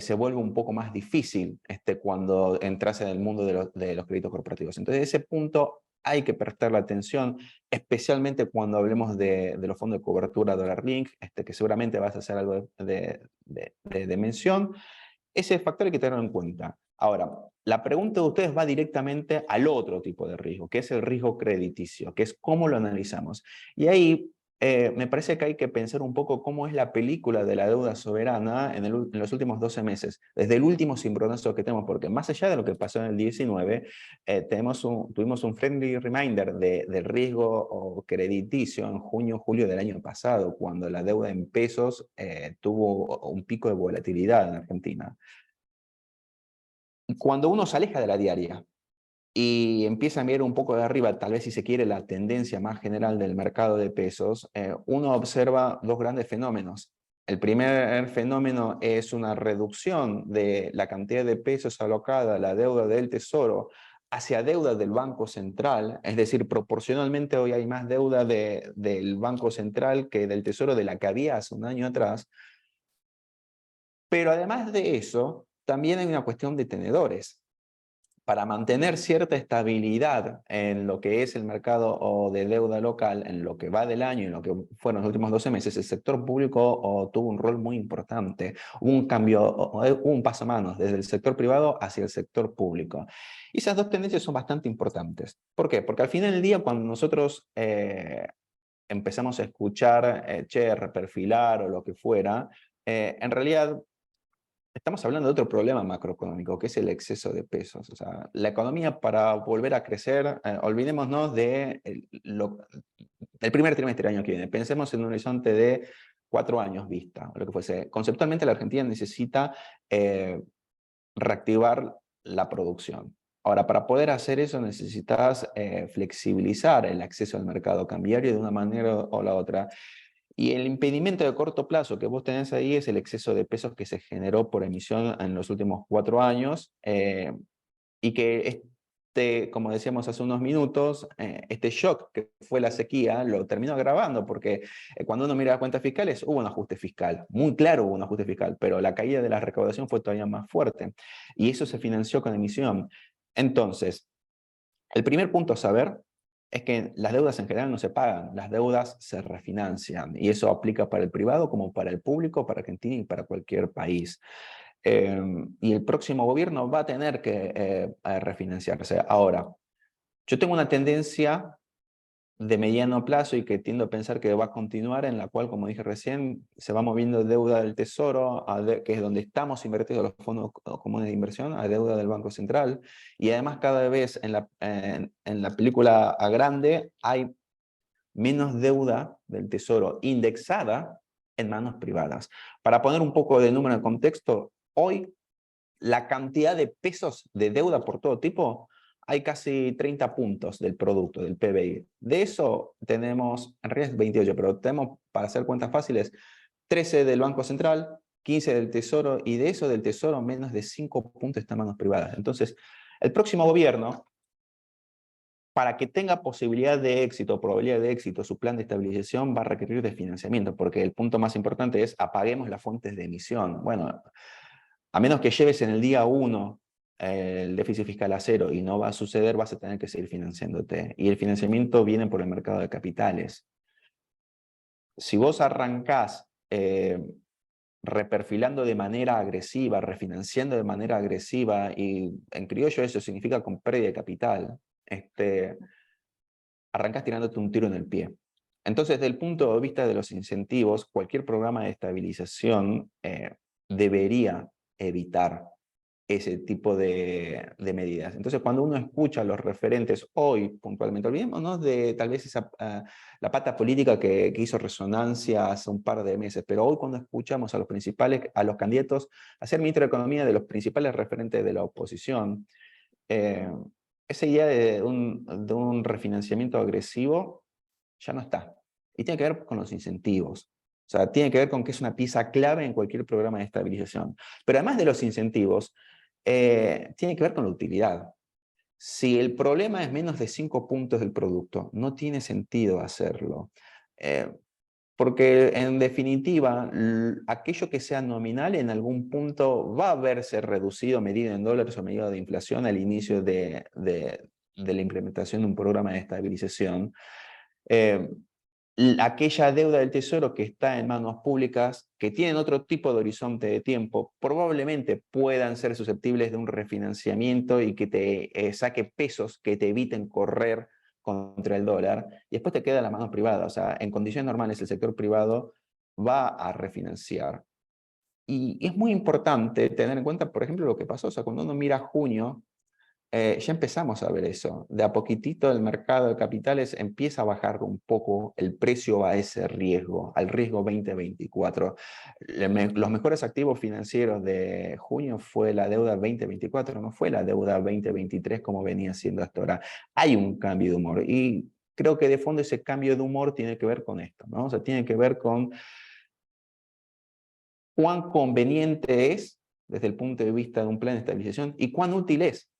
se vuelve un poco más difícil cuando entras en el mundo de los créditos corporativos. Entonces, ese punto hay que prestarle atención, especialmente cuando hablemos de los fondos de cobertura dólar link, que seguramente vas a hacer algo de mención. Ese factor hay que tenerlo en cuenta. Ahora, la pregunta de ustedes va directamente al otro tipo de riesgo, que es el riesgo crediticio, que es cómo lo analizamos. Y ahí me parece que hay que pensar un poco cómo es la película de la deuda soberana en los últimos 12 meses, desde el último cimbronazo que tenemos, porque más allá de lo que pasó en el 19, tuvimos un friendly reminder del riesgo crediticio en junio, julio del año pasado, cuando la deuda en pesos tuvo un pico de volatilidad en Argentina. Cuando uno se aleja de la diaria y empieza a mirar un poco de arriba, tal vez si se quiere la tendencia más general del mercado de pesos, uno observa dos grandes fenómenos. El primer fenómeno es una reducción de la cantidad de pesos alocada a la deuda del Tesoro hacia deuda del Banco Central, es decir, proporcionalmente hoy hay más deuda del Banco Central que del Tesoro de la que había hace un año atrás. Pero además de eso, también hay una cuestión de tenedores. Para mantener cierta estabilidad en lo que es el mercado de deuda local, en lo que va del año y en lo que fueron los últimos 12 meses, el sector público tuvo un rol muy importante. Hubo un cambio, hubo un pasamanos desde el sector privado hacia el sector público. Y esas dos tendencias son bastante importantes. ¿Por qué? Porque al final del día, cuando nosotros empezamos a escuchar, reperfilar o lo que fuera, en realidad estamos hablando de otro problema macroeconómico, que es el exceso de pesos. O sea, la economía, para volver a crecer, olvidémonos del primer trimestre del año que viene. Pensemos en un horizonte de 4 años vista, o lo que fuese. Conceptualmente, la Argentina necesita reactivar la producción. Ahora, para poder hacer eso necesitas flexibilizar el acceso al mercado cambiario de una manera o la otra. Y el impedimento de corto plazo que vos tenés ahí es el exceso de pesos que se generó por emisión en los últimos 4 años, y que como decíamos hace unos minutos, este shock que fue la sequía lo terminó agravando, porque cuando uno mira las cuentas fiscales hubo un ajuste fiscal, muy claro hubo un ajuste fiscal, pero la caída de la recaudación fue todavía más fuerte, y eso se financió con emisión. Entonces, el primer punto a saber es que las deudas en general no se pagan, las deudas se refinancian, y eso aplica para el privado como para el público, para Argentina y para cualquier país. Y el próximo gobierno va a tener que refinanciarse. Ahora, yo tengo una tendencia de mediano plazo y que tiendo a pensar que va a continuar, en la cual, como dije recién, se va moviendo deuda del Tesoro, que es donde estamos invertidos los fondos comunes de inversión, a deuda del Banco Central. Y además cada vez en la película a grande hay menos deuda del Tesoro indexada en manos privadas. Para poner un poco de número en contexto, hoy la cantidad de pesos de deuda por todo tipo, hay casi 30 puntos del producto, del PBI. De eso tenemos, en realidad es 28, pero tenemos, para hacer cuentas fáciles, 13 del Banco Central, 15 del Tesoro, y de eso del Tesoro menos de 5 puntos están en manos privadas. Entonces, el próximo gobierno, para que tenga posibilidad de éxito, probabilidad de éxito, su plan de estabilización va a requerir de financiamiento, porque el punto más importante es apaguemos las fuentes de emisión. Bueno, a menos que lleves en el día 1 el déficit fiscal a 0, y no va a suceder, vas a tener que seguir financiándote. Y el financiamiento viene por el mercado de capitales. Si vos arrancás reperfilando de manera agresiva, refinanciando de manera agresiva, y en criollo eso significa con pérdida de capital, arrancás tirándote un tiro en el pie. Entonces, desde el punto de vista de los incentivos, cualquier programa de estabilización debería evitar ese tipo de medidas. Entonces, cuando uno escucha a los referentes hoy, puntualmente, olvidémonos de tal vez la pata política que hizo resonancia hace un par de meses, pero hoy cuando escuchamos a los candidatos a ser ministro de Economía de los principales referentes de la oposición, esa idea de un refinanciamiento agresivo ya no está. Y tiene que ver con los incentivos. O sea, tiene que ver con que es una pieza clave en cualquier programa de estabilización. Pero además de los incentivos, tiene que ver con la utilidad. Si el problema es menos de 5 puntos del producto, no tiene sentido hacerlo. Porque en definitiva, aquello que sea nominal en algún punto va a verse reducido, medido en dólares o medido de inflación al inicio de la implementación de un programa de estabilización. Aquella deuda del Tesoro que está en manos públicas, que tienen otro tipo de horizonte de tiempo, probablemente puedan ser susceptibles de un refinanciamiento y que te saque pesos que te eviten correr contra el dólar, y después te queda en las manos privadas. O sea, en condiciones normales el sector privado va a refinanciar. Y es muy importante tener en cuenta, por ejemplo, lo que pasó. O sea, cuando uno mira junio, ya empezamos a ver eso. De a poquitito el mercado de capitales empieza a bajar un poco el precio a ese riesgo, al riesgo 2024. Los mejores activos financieros de junio fue la deuda 2024, no fue la deuda 2023 como venía siendo hasta ahora. Hay un cambio de humor, y creo que de fondo ese cambio de humor tiene que ver con esto, ¿no? O sea, tiene que ver con cuán conveniente es desde el punto de vista de un plan de estabilización y cuán útil es.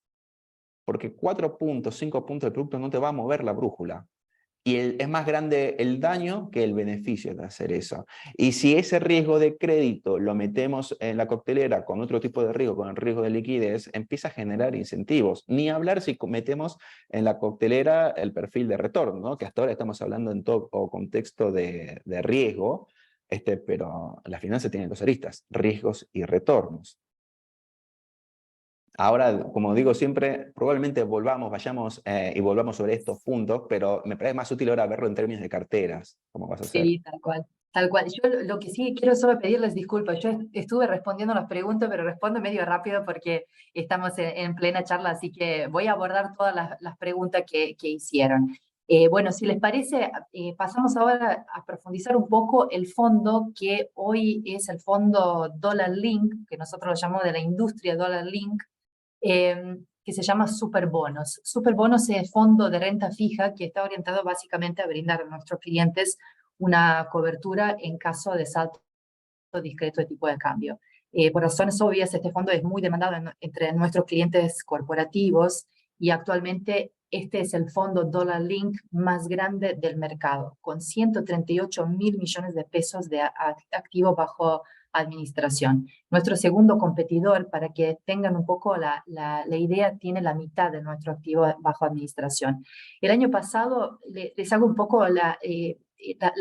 Porque 4 puntos, 5 puntos del producto no te va a mover la brújula. Y es más grande el daño que el beneficio de hacer eso. Y si ese riesgo de crédito lo metemos en la coctelera con otro tipo de riesgo, con el riesgo de liquidez, empieza a generar incentivos. Ni hablar si metemos en la coctelera el perfil de retorno, ¿no? Que hasta ahora estamos hablando en todo contexto de riesgo, pero las finanzas tienen dos aristas, riesgos y retornos. Ahora, como digo siempre, probablemente vayamos y volvamos sobre estos puntos, pero me parece más útil ahora verlo en términos de carteras, como vas a hacer. Sí, tal cual. Tal cual. Yo lo que sí quiero solo pedirles disculpas. Yo estuve respondiendo las preguntas, pero respondo medio rápido porque estamos en plena charla, así que voy a abordar todas las preguntas que hicieron. Bueno, si les parece, pasamos ahora a profundizar un poco el fondo que hoy es el fondo Dollar Link, que nosotros lo llamamos de la industria Dollar Link, que se llama Superbonos. Superbonos es el fondo de renta fija que está orientado básicamente a brindar a nuestros clientes una cobertura en caso de salto discreto de tipo de cambio. Por razones obvias, este fondo es muy demandado entre nuestros clientes corporativos y actualmente este es el fondo Dollar Link más grande del mercado, con 138.000 millones de pesos de activos bajo administración. Nuestro segundo competidor, para que tengan un poco la idea, tiene la mitad de nuestro activo bajo administración. El año pasado, les hago un poco la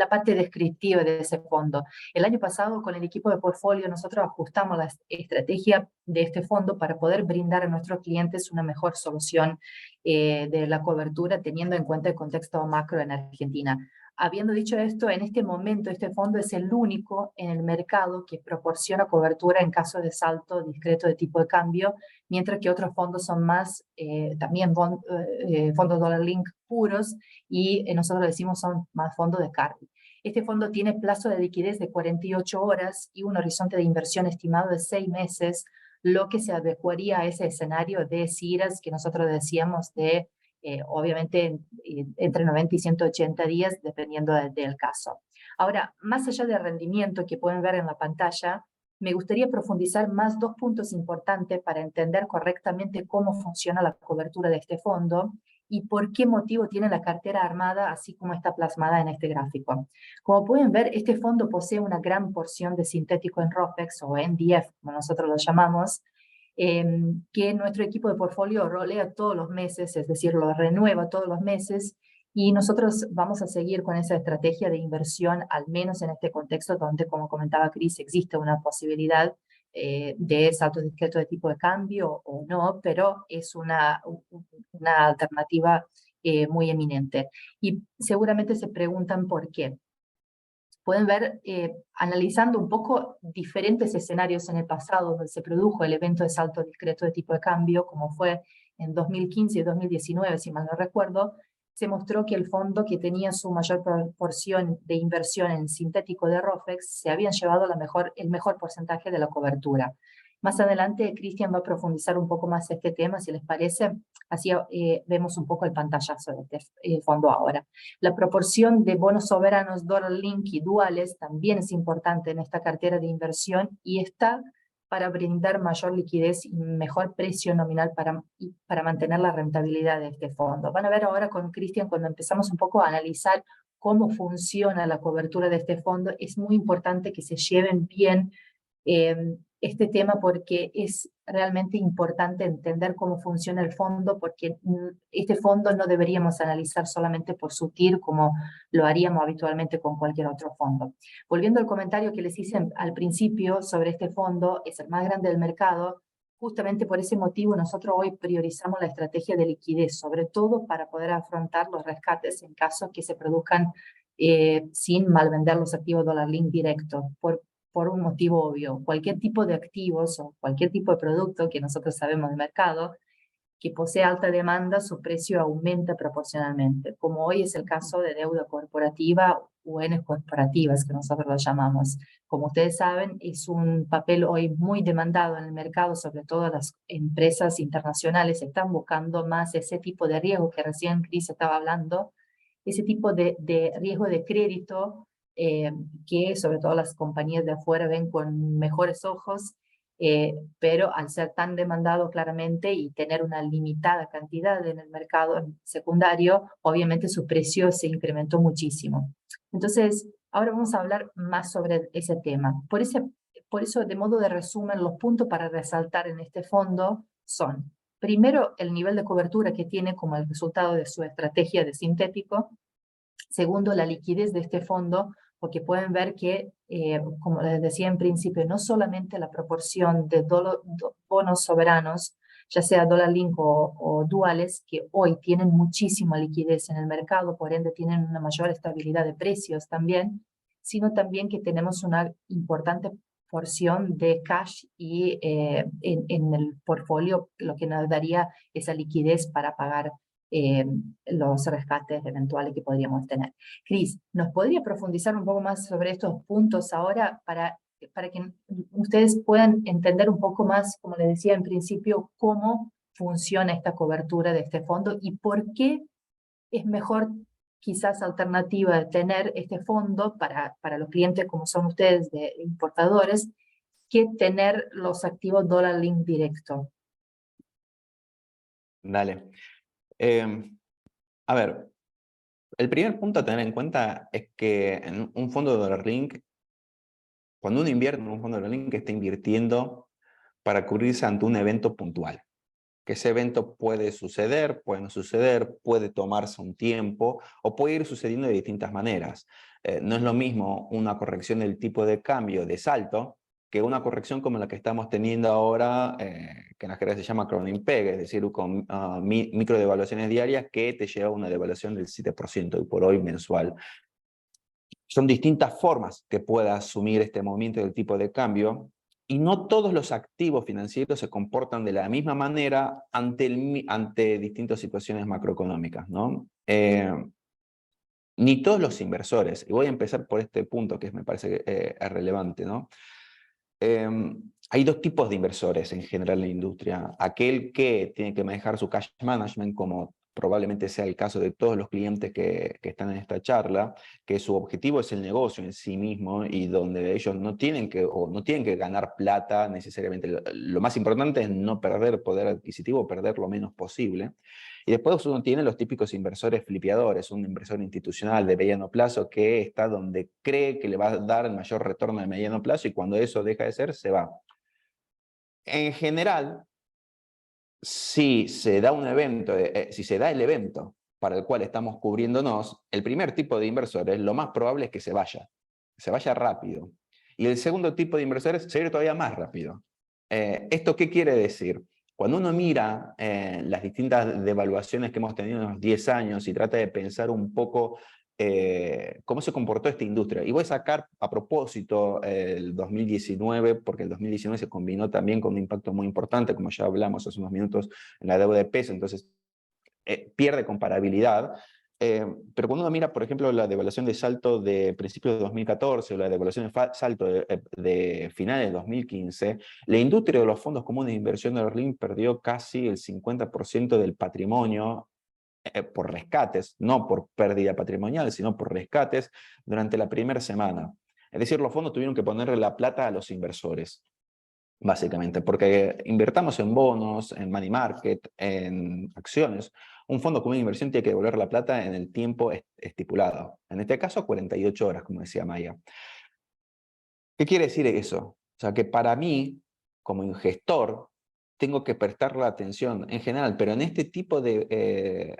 parte descriptiva de ese fondo. El año pasado, con el equipo de portfolio, nosotros ajustamos la estrategia de este fondo para poder brindar a nuestros clientes una mejor solución de la cobertura, teniendo en cuenta el contexto macro en Argentina. Habiendo dicho esto, en este momento este fondo es el único en el mercado que proporciona cobertura en caso de salto discreto de tipo de cambio, mientras que otros fondos son más, también fondos Dollar Link puros, y nosotros decimos son más fondos de carry. Este fondo tiene plazo de liquidez de 48 horas y un horizonte de inversión estimado de 6 meses, lo que se adecuaría a ese escenario de CIRAS que nosotros decíamos de obviamente entre 90 y 180 días, dependiendo del caso. Ahora, más allá del rendimiento que pueden ver en la pantalla, me gustaría profundizar más 2 puntos importantes para entender correctamente cómo funciona la cobertura de este fondo y por qué motivo tiene la cartera armada, así como está plasmada en este gráfico. Como pueden ver, este fondo posee una gran porción de sintético en ROFEX o NDF, como nosotros lo llamamos, que nuestro equipo de portfolio rolea todos los meses, es decir, lo renueva todos los meses, y nosotros vamos a seguir con esa estrategia de inversión, al menos en este contexto donde, como comentaba Cris, existe una posibilidad de salto discreto de tipo de cambio o no, pero es una alternativa muy eminente. Y seguramente se preguntan por qué. Pueden ver, analizando un poco diferentes escenarios en el pasado donde se produjo el evento de salto discreto de tipo de cambio, como fue en 2015 y 2019, si mal no recuerdo, se mostró que el fondo que tenía su mayor proporción de inversión en sintético de ROFEX se habían llevado el mejor porcentaje de la cobertura. Más adelante, Cristian va a profundizar un poco más este tema, si les parece. Así vemos un poco el pantallazo de este fondo ahora. La proporción de bonos soberanos Dollar Link y duales también es importante en esta cartera de inversión y está para brindar mayor liquidez y mejor precio nominal para mantener la rentabilidad de este fondo. Van a ver ahora con Cristian, cuando empezamos un poco a analizar cómo funciona la cobertura de este fondo, es muy importante que se lleven bien este tema porque es realmente importante entender cómo funciona el fondo, porque este fondo no deberíamos analizar solamente por su TIR como lo haríamos habitualmente con cualquier otro fondo. Volviendo al comentario que les hice al principio sobre este fondo, es el más grande del mercado. Justamente por ese motivo nosotros hoy priorizamos la estrategia de liquidez, sobre todo para poder afrontar los rescates en caso que se produzcan sin malvender los activos Dollar Link directo, por un motivo obvio. Cualquier tipo de activos o cualquier tipo de producto que nosotros sabemos de mercado que posee alta demanda, su precio aumenta proporcionalmente, como hoy es el caso de deuda corporativa o ENES corporativas, que nosotros lo llamamos. Como ustedes saben, es un papel hoy muy demandado en el mercado, sobre todo las empresas internacionales están buscando más ese tipo de riesgo que recién Cris estaba hablando, ese tipo de riesgo de crédito que sobre todo las compañías de afuera ven con mejores ojos, pero al ser tan demandado claramente y tener una limitada cantidad en el mercado secundario, obviamente su precio se incrementó muchísimo. Entonces, ahora vamos a hablar más sobre ese tema. Por eso, de modo de resumen, los puntos para resaltar en este fondo son, primero, el nivel de cobertura que tiene como el resultado de su estrategia de sintético. Segundo, la liquidez de este fondo, porque pueden ver que, como les decía en principio, no solamente la proporción de bonos soberanos, ya sea Dollar Link o duales, que hoy tienen muchísima liquidez en el mercado, por ende tienen una mayor estabilidad de precios también, sino también que tenemos una importante porción de cash y en el portfolio, lo que nos daría esa liquidez para pagar los rescates eventuales que podríamos tener. Cris, ¿nos podría profundizar un poco más sobre estos puntos ahora para que ustedes puedan entender un poco más, como les decía en principio, cómo funciona esta cobertura de este fondo y por qué es mejor quizás alternativa de tener este fondo para los clientes como son ustedes de importadores que tener los activos dólar link directo. Dale. A ver, el primer punto a tener en cuenta es que en un fondo de dólar link, cuando uno invierte en un fondo de dólar link, está invirtiendo para cubrirse ante un evento puntual. Que ese evento puede suceder, puede no suceder, puede tomarse un tiempo o puede ir sucediendo de distintas maneras. No es lo mismo una corrección del tipo de cambio de salto que una corrección como la que estamos teniendo ahora, que en la jerga se llama Crowning Peg, es decir, con micro devaluaciones diarias que te lleva a una devaluación del 7% y por hoy mensual. Son distintas formas que pueda asumir este movimiento del tipo de cambio y no todos los activos financieros se comportan de la misma manera ante distintas situaciones macroeconómicas, ¿no? Ni todos los inversores, y voy a empezar por este punto que me parece es relevante, ¿no? Hay dos tipos de inversores en general en la industria. Aquel que tiene que manejar su cash management, como probablemente sea el caso de todos los clientes que están en esta charla, que su objetivo es el negocio en sí mismo y donde ellos no tienen que ganar plata necesariamente. Lo más importante es no perder poder adquisitivo, perder lo menos posible. Y después uno tiene los típicos inversores flipeadores, un inversor institucional de mediano plazo que está donde cree que le va a dar el mayor retorno de mediano plazo y cuando eso deja de ser, se va. En general, si se da un evento, si se da el evento para el cual estamos cubriéndonos, el primer tipo de inversores, lo más probable es que se vaya rápido. Y el segundo tipo de inversores se va a ir todavía más rápido. ¿Esto qué quiere decir? Cuando uno mira las distintas devaluaciones que hemos tenido en los 10 años y trata de pensar un poco cómo se comportó esta industria. Y voy a sacar a propósito el 2019, porque el 2019 se combinó también con un impacto muy importante, como ya hablamos hace unos minutos, en la deuda de peso, entonces pierde comparabilidad. Pero cuando uno mira, por ejemplo, la devaluación de salto de principios de 2014 o la devaluación de salto de finales de 2015, la industria de los fondos comunes de inversión de Berlín perdió casi el 50% del patrimonio por rescates, no por pérdida patrimonial, sino por rescates durante la primera semana. Es decir, los fondos tuvieron que ponerle la plata a los inversores, básicamente, porque invertamos en bonos, en money market, en acciones. Un fondo común de inversión tiene que devolver la plata en el tiempo estipulado. En este caso, 48 horas, como decía Maya. ¿Qué quiere decir eso? O sea, que para mí, como gestor, tengo que prestarle atención en general, pero en este tipo de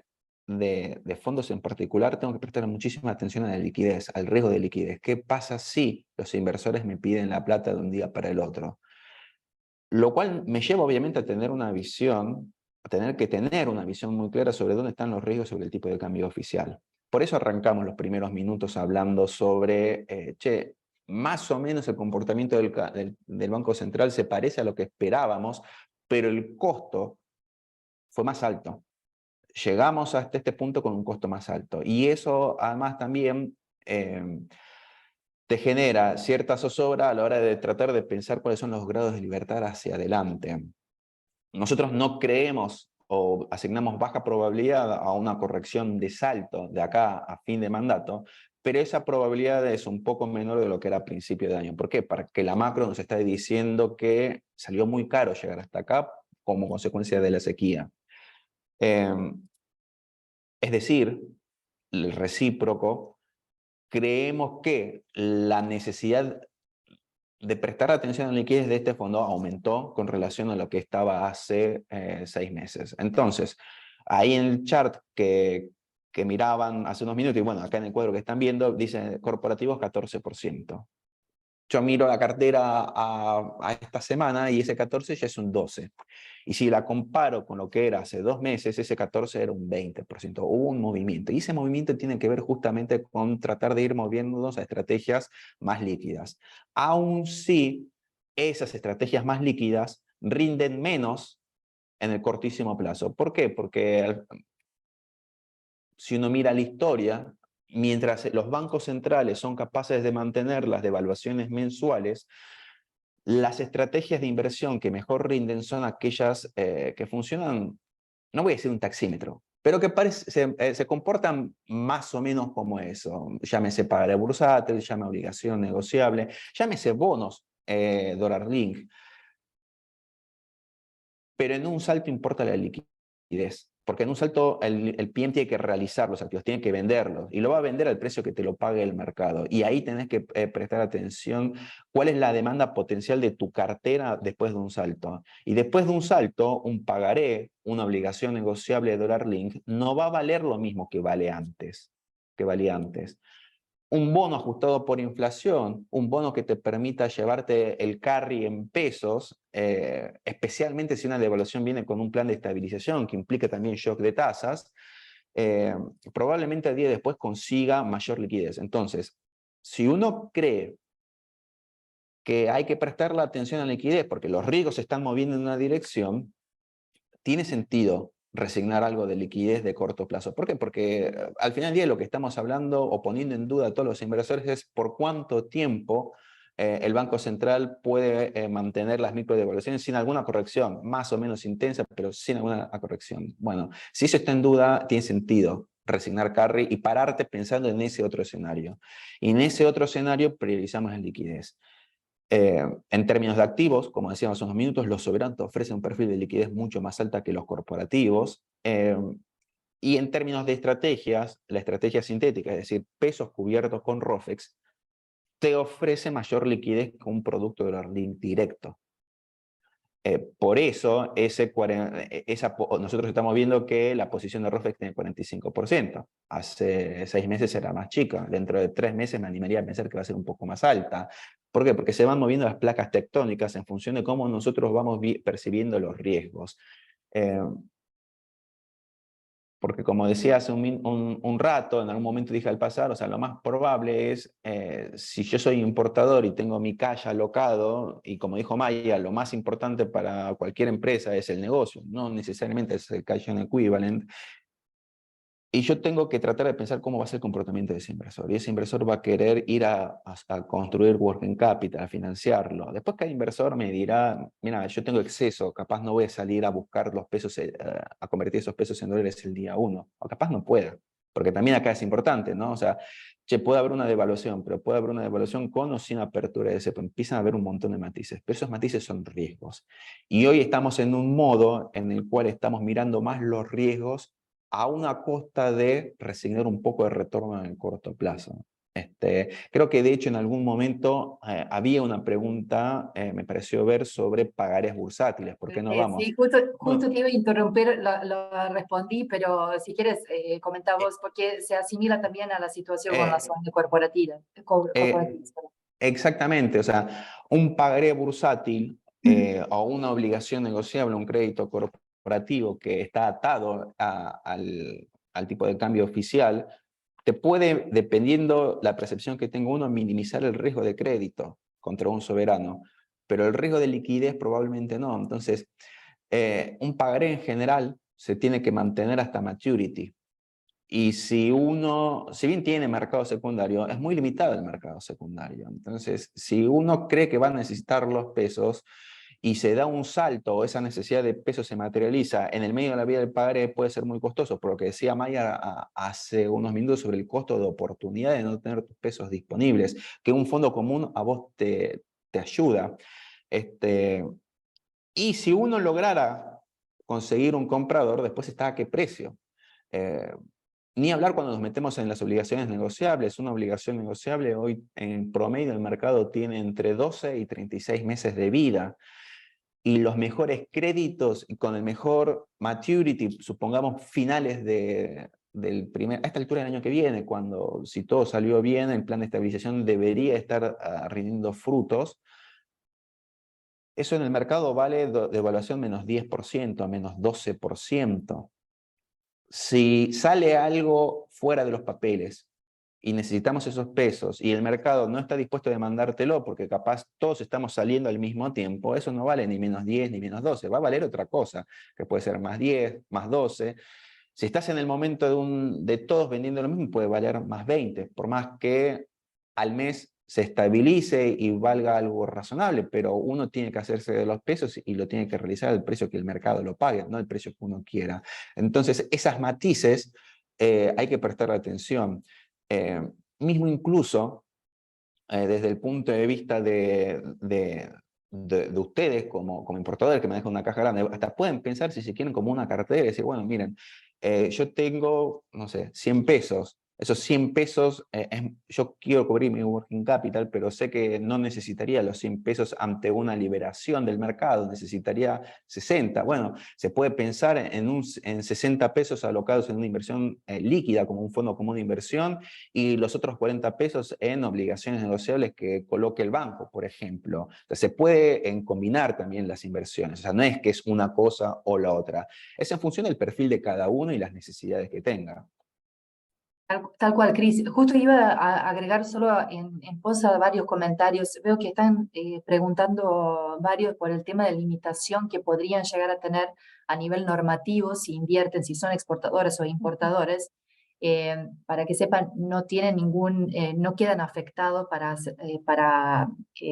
fondos en particular tengo que prestar muchísima atención a la liquidez, al riesgo de liquidez. ¿Qué pasa si los inversores me piden la plata de un día para el otro? Lo cual me lleva obviamente a tener una visión, a tener que tener una visión muy clara sobre dónde están los riesgos sobre el tipo de cambio oficial. Por eso arrancamos los primeros minutos hablando sobre, más o menos el comportamiento del Banco Central se parece a lo que esperábamos, pero el costo fue más alto. Llegamos hasta este punto con un costo más alto. Y eso además también te genera cierta zozobra a la hora de tratar de pensar cuáles son los grados de libertad hacia adelante. Nosotros no creemos o asignamos baja probabilidad a una corrección de salto de acá a fin de mandato, pero esa probabilidad es un poco menor de lo que era a principio de año. ¿Por qué? Porque la macro nos está diciendo que salió muy caro llegar hasta acá como consecuencia de la sequía. Es decir, el recíproco, creemos que la necesidad de prestar atención a la liquidez de este fondo aumentó con relación a lo que estaba hace 6 meses. Entonces, ahí en el chart que miraban hace unos minutos, y bueno, acá en el cuadro que están viendo, dice corporativos 14%. Yo miro la cartera a esta semana y ese 14 ya es un 12. Y si la comparo con lo que era hace 2 meses, ese 14 era un 20%. Hubo un movimiento. Y ese movimiento tiene que ver justamente con tratar de ir moviéndonos a estrategias más líquidas. Aun si esas estrategias más líquidas rinden menos en el cortísimo plazo. ¿Por qué? Porque si uno mira la historia, mientras los bancos centrales son capaces de mantener las devaluaciones mensuales, las estrategias de inversión que mejor rinden son aquellas que funcionan, no voy a decir un taxímetro, pero que se comportan más o menos como eso. Llámese pagaré bursátil, llámese obligación negociable, llámese bonos dólar link. Pero en un salto importa la liquidez, porque en un salto el PM tiene que realizar los activos, tiene que venderlos, y lo va a vender al precio que te lo pague el mercado. Y ahí tenés que prestar atención cuál es la demanda potencial de tu cartera después de un salto. Y después de un salto, un pagaré, una obligación negociable de dólar link, no va a valer lo mismo que valía antes. Un bono ajustado por inflación, un bono que te permita llevarte el carry en pesos, especialmente si una devaluación viene con un plan de estabilización que implica también shock de tasas, probablemente al día después consiga mayor liquidez. Entonces, si uno cree que hay que prestarle atención a la liquidez porque los riesgos se están moviendo en una dirección, tiene sentido resignar algo de liquidez de corto plazo. ¿Por qué? Porque al final del día lo que estamos hablando o poniendo en duda a todos los inversores es por cuánto tiempo el Banco Central puede mantener las microdevaluaciones sin alguna corrección, más o menos intensa, pero sin alguna corrección. Bueno, si eso está en duda, tiene sentido resignar carry y pararte pensando en ese otro escenario. Y en ese otro escenario priorizamos la liquidez. En términos de activos, como decíamos hace unos minutos, los soberanos ofrecen un perfil de liquidez mucho más alta que los corporativos. Y en términos de estrategias, la estrategia sintética, es decir, pesos cubiertos con ROFEX, te ofrece mayor liquidez que un producto de dólar link directo. Por eso, nosotros estamos viendo que la posición de ROFEX tiene 45%. Hace 6 meses era más chica. Dentro de 3 meses me animaría a pensar que va a ser un poco más alta. ¿Por qué? Porque se van moviendo las placas tectónicas en función de cómo nosotros vamos percibiendo los riesgos. Porque como decía hace un rato, en algún momento dije al pasar, o sea, lo más probable es, si yo soy importador y tengo mi cash alocado, y como dijo Maya, lo más importante para cualquier empresa es el negocio, no necesariamente es el cash on equivalent, y yo tengo que tratar de pensar cómo va a ser el comportamiento de ese inversor. Y ese inversor va a querer ir a construir working capital, a financiarlo. Después cada inversor me dirá, mira, yo tengo exceso, capaz no voy a salir a buscar los pesos, a convertir esos pesos en dólares el día 1. O capaz no pueda. Porque también acá es importante, ¿no? O sea, puede haber una devaluación, pero puede haber una devaluación con o sin apertura de cepo. Empiezan a haber un montón de matices. Pero esos matices son riesgos. Y hoy estamos en un modo en el cual estamos mirando más los riesgos a una costa de resignar un poco de retorno en el corto plazo. Creo que de hecho en algún momento había una pregunta, me pareció ver, sobre pagarés bursátiles. ¿Por qué no vamos? Sí, justo te iba a interrumpir, lo respondí, pero si quieres comentar vos, porque se asimila también a la situación con las zonas corporativas. Exactamente, o sea, un pagaré bursátil o una obligación negociable, un crédito corporativo que está atado al tipo de cambio oficial, te puede, dependiendo la percepción que tenga uno, minimizar el riesgo de crédito contra un soberano, pero el riesgo de liquidez probablemente no. Entonces, un pagaré en general se tiene que mantener hasta maturity. Y si bien tiene mercado secundario, es muy limitado el mercado secundario. Entonces, si uno cree que va a necesitar los pesos y se da un salto o esa necesidad de pesos se materializa en el medio de la vida del pagaré, puede ser muy costoso. Por lo que decía Maya hace unos minutos sobre el costo de oportunidad de no tener tus pesos disponibles, que un fondo común a vos te ayuda. Y si uno lograra conseguir un comprador, después está a qué precio. Ni hablar cuando nos metemos en las obligaciones negociables. Una obligación negociable hoy en promedio el mercado tiene entre 12 y 36 meses de vida. Y los mejores créditos con el mejor maturity, supongamos finales a esta altura del año que viene, cuando si todo salió bien, el plan de estabilización debería estar rindiendo frutos. Eso en el mercado vale de evaluación menos 10%, menos 12%. Si sale algo fuera de los papeles y necesitamos esos pesos y el mercado no está dispuesto a demandártelo porque capaz todos estamos saliendo al mismo tiempo, eso no vale ni menos 10 ni menos 12, va a valer otra cosa, que puede ser más 10, más 12. Si estás en el momento de todos vendiendo lo mismo, puede valer más 20, por más que al mes se estabilice y valga algo razonable, pero uno tiene que hacerse de los pesos y lo tiene que realizar al precio que el mercado lo pague, no el precio que uno quiera. Entonces, esas matices hay que prestar atención. Mismo incluso, desde el punto de vista de ustedes como importadores que manejan una caja grande, hasta pueden pensar si se quieren como una cartera y decir, bueno, miren, yo tengo, no sé, 100 pesos. Esos 100 pesos, yo quiero cubrir mi working capital, pero sé que no necesitaría los 100 pesos ante una liberación del mercado, necesitaría 60. Bueno, se puede pensar en 60 pesos alocados en una inversión líquida, como un fondo común de inversión, y los otros 40 pesos en obligaciones negociables que coloque el banco, por ejemplo. Entonces, se puede combinar también las inversiones, o sea, no es que es una cosa o la otra. Es en función del perfil de cada uno y las necesidades que tenga. Tal cual, Cris. Justo iba a agregar solo en posa varios comentarios. Veo que están preguntando varios por el tema de limitación que podrían llegar a tener a nivel normativo si invierten, si son exportadores o importadores. Para que sepan, no tienen no quedan afectados para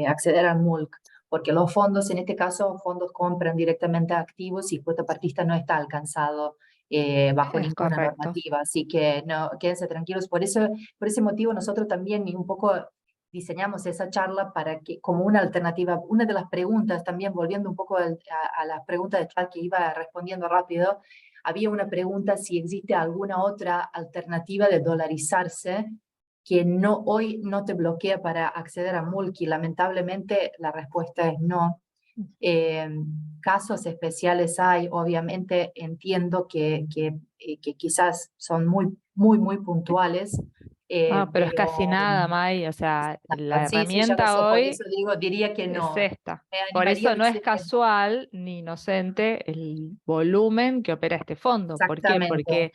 acceder al MULC, porque los fondos, en este caso, fondos compran directamente activos y cuota partista no está alcanzado bajo Es ninguna correcto. normativa, así que no, quédense tranquilos. Por ese motivo nosotros también un poco diseñamos esa charla para que, como una alternativa, una de las preguntas, también volviendo un poco a las preguntas de chat que iba respondiendo rápido, había una pregunta si existe alguna otra alternativa de dolarizarse que hoy no te bloquea para acceder a Mulki. Lamentablemente la respuesta es no. Casos especiales hay, obviamente entiendo que quizás son muy puntuales, Pero es casi pero nada, May. O sea, la sí, ya lo herramienta sé, por hoy eso digo, diría que es no. esta. Me Por animaría a eso no es decir que no. casual ni inocente el volumen que opera este fondo. ¿Por qué? Exactamente, Porque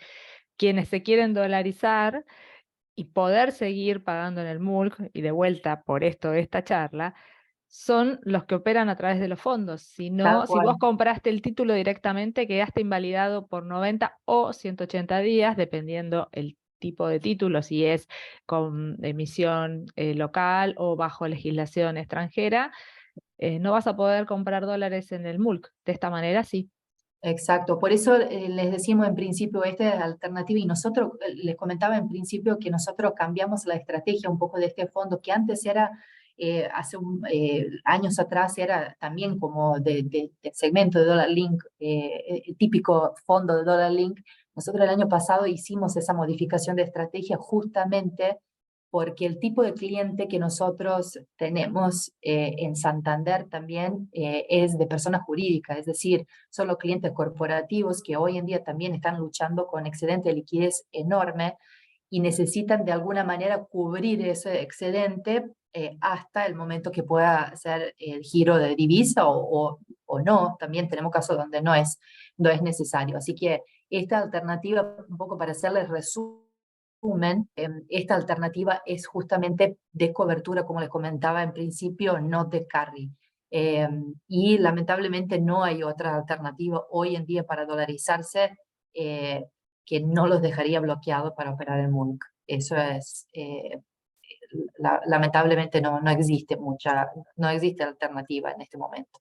quienes se quieren dolarizar y poder seguir pagando en el MULC, y de vuelta por esto de esta charla, son los que operan a través de los fondos. Si tal no, si cual. vos compraste el título directamente, quedaste invalidado por 90 o 180 días, dependiendo el tipo de título, si es con emisión local o bajo legislación extranjera, no vas a poder comprar dólares en el MULC. De esta manera, sí. Exacto, por eso les decimos en principio esta es la alternativa y nosotros les comentaba en principio que nosotros cambiamos la estrategia un poco de este fondo que antes era, hace años atrás era también como de segmento de Dollar Link, típico fondo de Dollar Link. Nosotros el año pasado hicimos esa modificación de estrategia justamente porque el tipo de cliente que nosotros tenemos en Santander también es de persona jurídica, es decir, son los clientes corporativos que hoy en día también están luchando con excedente de liquidez enorme y necesitan de alguna manera cubrir ese excedente hasta el momento que pueda hacer el giro de divisa o no. También tenemos casos donde no es necesario. Así que esta alternativa, un poco para hacerles resumen, esta alternativa es justamente de cobertura, como les comentaba en principio, no de carry. Y lamentablemente no hay otra alternativa hoy en día para dolarizarse que no los dejaría bloqueados para operar el MULC. Eso es, lamentablemente no existe no existe alternativa en este momento.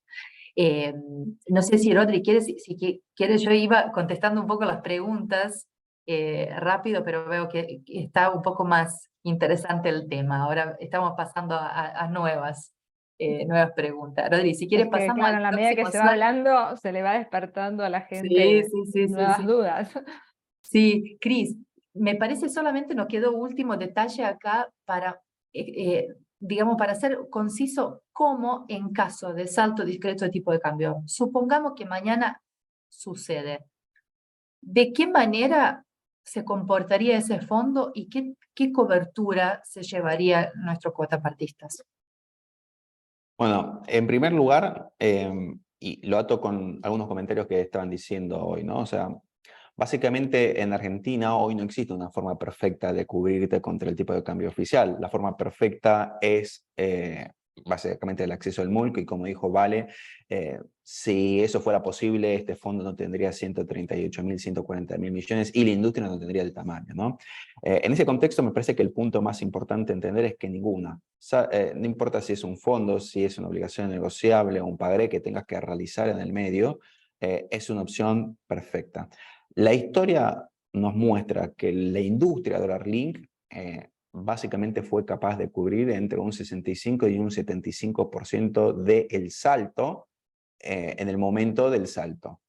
No sé si Rodri, quieres, yo iba contestando un poco las preguntas rápido, pero veo que está un poco más interesante el tema. Ahora estamos pasando a nuevas preguntas. Rodri, si quieres Es que, pasamos claro, al en la medida que próximo se va slide. hablando, se le va despertando a la Sí, gente sí, sí, sí, nuevas sí. dudas. Sí, Cris, me parece solamente nos quedó último detalle acá para, digamos, para ser conciso, cómo en caso de salto discreto de tipo de cambio. Supongamos que mañana sucede. ¿De qué manera se comportaría ese fondo y qué cobertura se llevaría nuestro cuotapartistas? Bueno, en primer lugar, y lo ato con algunos comentarios que estaban diciendo hoy, ¿no? O sea, básicamente en Argentina hoy no existe una forma perfecta de cubrirte contra el tipo de cambio oficial. La forma perfecta es básicamente el acceso al MULC, y como dijo Vale, si eso fuera posible, este fondo no tendría 138.000, 140.000 millones y la industria no tendría el tamaño, ¿no? En ese contexto me parece que el punto más importante a entender es que ninguna, no importa si es un fondo, si es una obligación negociable o un pagaré que tengas que realizar en el medio, es una opción perfecta. La historia nos muestra que la industria Dollar Link básicamente fue capaz de cubrir entre un 65 y un 75% del salto en el momento del salto.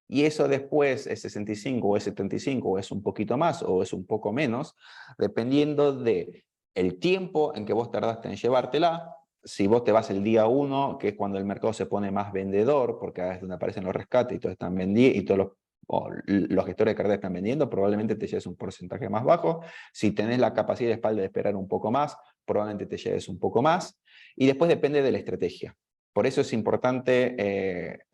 Y eso después es 65 o es 75 o es un poquito más o es un poco menos, dependiendo de el tiempo en que vos tardaste en llevártela. Si vos te vas el día 1, que es cuando el mercado se pone más vendedor, porque es donde aparecen los rescates y todos están vendiendo y todos los gestores de cartera están vendiendo, probablemente te lleves un porcentaje más bajo. Si tenés la capacidad de espalda de esperar un poco más, probablemente te lleves un poco más. Y después depende de la estrategia. Por eso es importante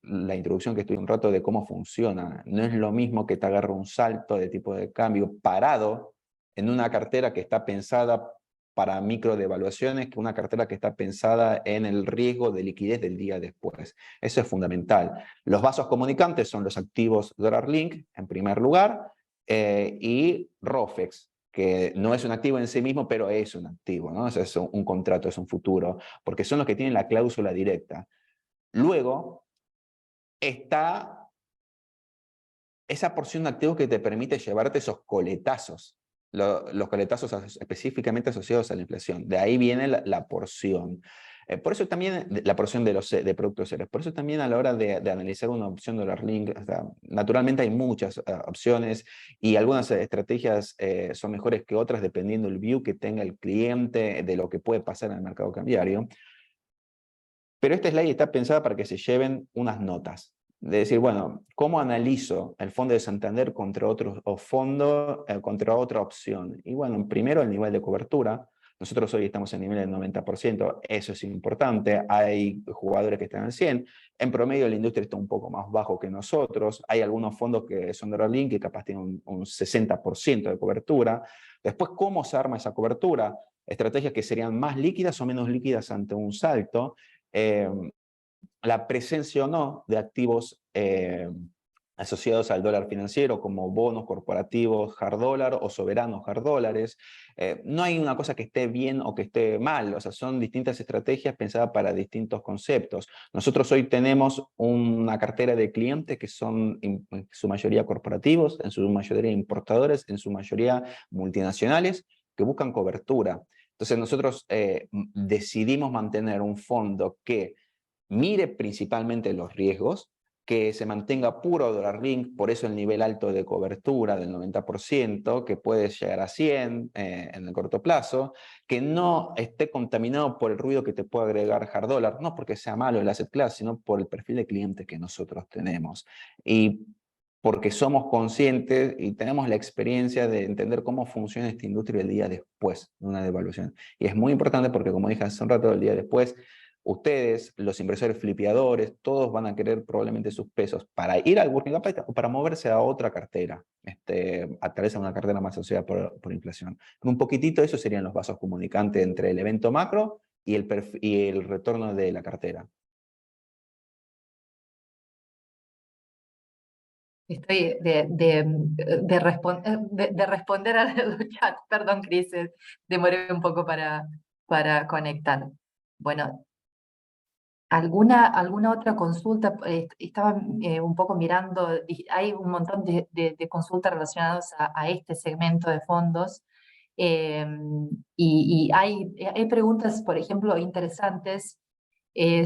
la introducción que estuve un rato de cómo funciona. No es lo mismo que te agarre un salto de tipo de cambio parado en una cartera que está pensada para microdevaluaciones que una cartera que está pensada en el riesgo de liquidez del día después. Eso es fundamental. Los vasos comunicantes son los activos Dollar Link, en primer lugar, y ROFEX, que no es un activo en sí mismo, pero es un activo, ¿no? Es un contrato, es un futuro, porque son los que tienen la cláusula directa. Luego está esa porción de activos que te permite llevarte esos coletazos, los coletazos específicamente asociados a la inflación. De ahí viene la porción. Por eso también la porción de productos serios. Por eso también a la hora de analizar una opción de Dollar Link, o sea, naturalmente hay muchas opciones y algunas estrategias son mejores que otras dependiendo del view que tenga el cliente de lo que puede pasar en el mercado cambiario. Pero esta slide está pensada para que se lleven unas notas. De decir, bueno, ¿cómo analizo el fondo de Santander contra otro fondo, contra otra opción? Y bueno, primero el nivel de cobertura. Nosotros hoy estamos en nivel del 90%, eso es importante. Hay jugadores que están al 100%. En promedio la industria está un poco más bajo que nosotros. Hay algunos fondos que son de Dollar Link que capaz tienen un 60% de cobertura. Después, ¿cómo se arma esa cobertura? Estrategias que serían más líquidas o menos líquidas ante un salto. La presencia o no de activos asociados al dólar financiero como bonos corporativos hard dólar o soberanos hard dólares. No hay una cosa que esté bien o que esté mal, o sea, son distintas estrategias pensadas para distintos conceptos. Nosotros hoy tenemos una cartera de clientes que son en su mayoría corporativos, en su mayoría importadores, en su mayoría multinacionales, que buscan cobertura. Entonces nosotros decidimos mantener un fondo que mire principalmente los riesgos, que se mantenga puro Dollar Link, por eso el nivel alto de cobertura del 90%, que puede llegar a 100 en el corto plazo, que no esté contaminado por el ruido que te puede agregar hard dollar, no porque sea malo el asset class, sino por el perfil de cliente que nosotros tenemos. Y porque somos conscientes y tenemos la experiencia de entender cómo funciona esta industria el día después de una devaluación. Y es muy importante porque, como dije hace un rato, el día después, ustedes, los inversores flipeadores, todos van a querer probablemente sus pesos para ir al working capital o para moverse a otra cartera, a través de una cartera más asociada por inflación. Un poquitito eso serían los vasos comunicantes entre el evento macro y el retorno de la cartera. Estoy de responder a los chats. Perdón, Cris, demoré un poco para conectar. Bueno, ¿alguna otra consulta? Estaba un poco mirando, hay un montón de consultas relacionadas a este segmento de fondos. Y hay preguntas, por ejemplo, interesantes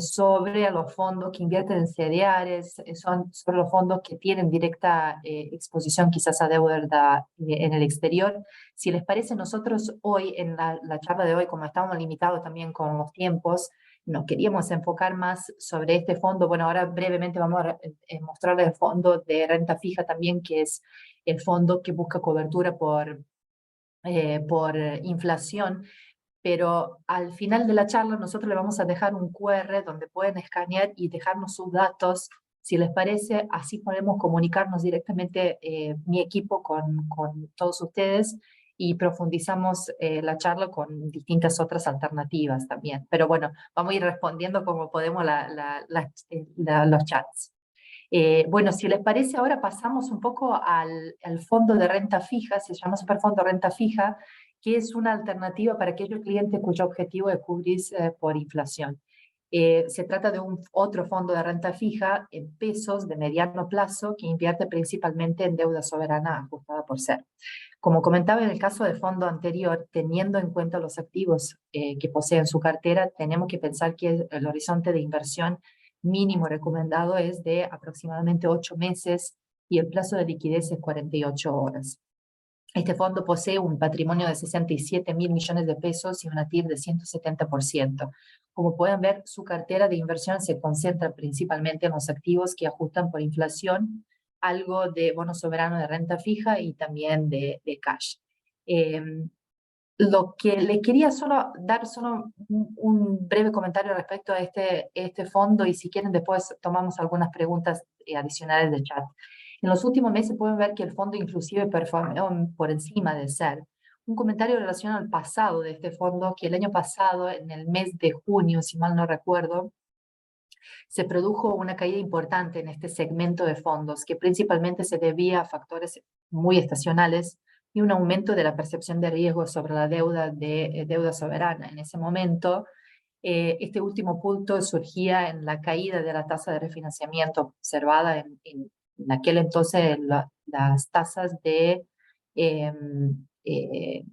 sobre los fondos que invierten en CDRs, son sobre los fondos que tienen directa exposición quizás a deuda en el exterior. Si les parece, nosotros hoy, en la charla de hoy, como estamos limitados también con los tiempos, nos queríamos enfocar más sobre este fondo. Bueno, ahora brevemente vamos a mostrarles el fondo de renta fija también, que es el fondo que busca cobertura por inflación. Pero al final de la charla nosotros le vamos a dejar un QR donde pueden escanear y dejarnos sus datos, si les parece, así podemos comunicarnos directamente mi equipo con todos ustedes y profundizamos la charla con distintas otras alternativas también. Pero bueno, vamos a ir respondiendo como podemos los chats. Bueno, si les parece, ahora pasamos un poco al fondo de renta fija, se llama Superfondo Renta Fija, que es una alternativa para aquellos clientes cuyo objetivo es cubrirse por inflación. Se trata de otro fondo de renta fija en pesos de mediano plazo que invierte principalmente en deuda soberana ajustada por ser. Como comentaba en el caso del fondo anterior, teniendo en cuenta los activos que posee en su cartera, tenemos que pensar que el horizonte de inversión mínimo recomendado es de aproximadamente 8 meses y el plazo de liquidez es 48 horas. Este fondo posee un patrimonio de 67.000 millones de pesos y una TIR de 170%. Como pueden ver, su cartera de inversión se concentra principalmente en los activos que ajustan por inflación, algo de bono soberano de renta fija y también de cash. Lo que le quería dar un breve comentario respecto a este fondo, y si quieren después tomamos algunas preguntas adicionales de chat. En los últimos meses pueden ver que el fondo inclusive performó por encima del SER. Un comentario relacionado al pasado de este fondo, que el año pasado, en el mes de junio, si mal no recuerdo, se produjo una caída importante en este segmento de fondos, que principalmente se debía a factores muy estacionales y un aumento de la percepción de riesgo sobre la deuda soberana. En ese momento, este último punto surgía en la caída de la tasa de refinanciamiento observada en aquel entonces, las tasas de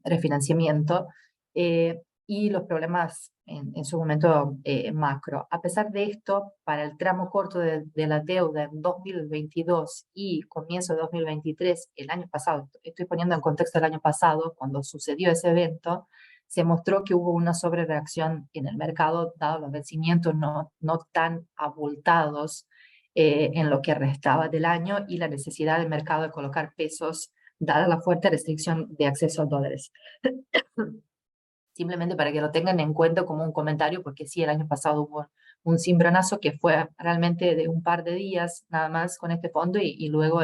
refinanciamiento y los problemas en su momento macro. A pesar de esto, para el tramo corto de la deuda en 2022 y comienzo de 2023, el año pasado, estoy poniendo en contexto el año pasado, cuando sucedió ese evento, se mostró que hubo una sobrereacción en el mercado, dado los vencimientos no tan abultados en lo que restaba del año y la necesidad del mercado de colocar pesos, dada la fuerte restricción de acceso a dólares. Simplemente para que lo tengan en cuenta como un comentario, porque sí, el año pasado hubo un cimbronazo que fue realmente de un par de días nada más con este fondo y luego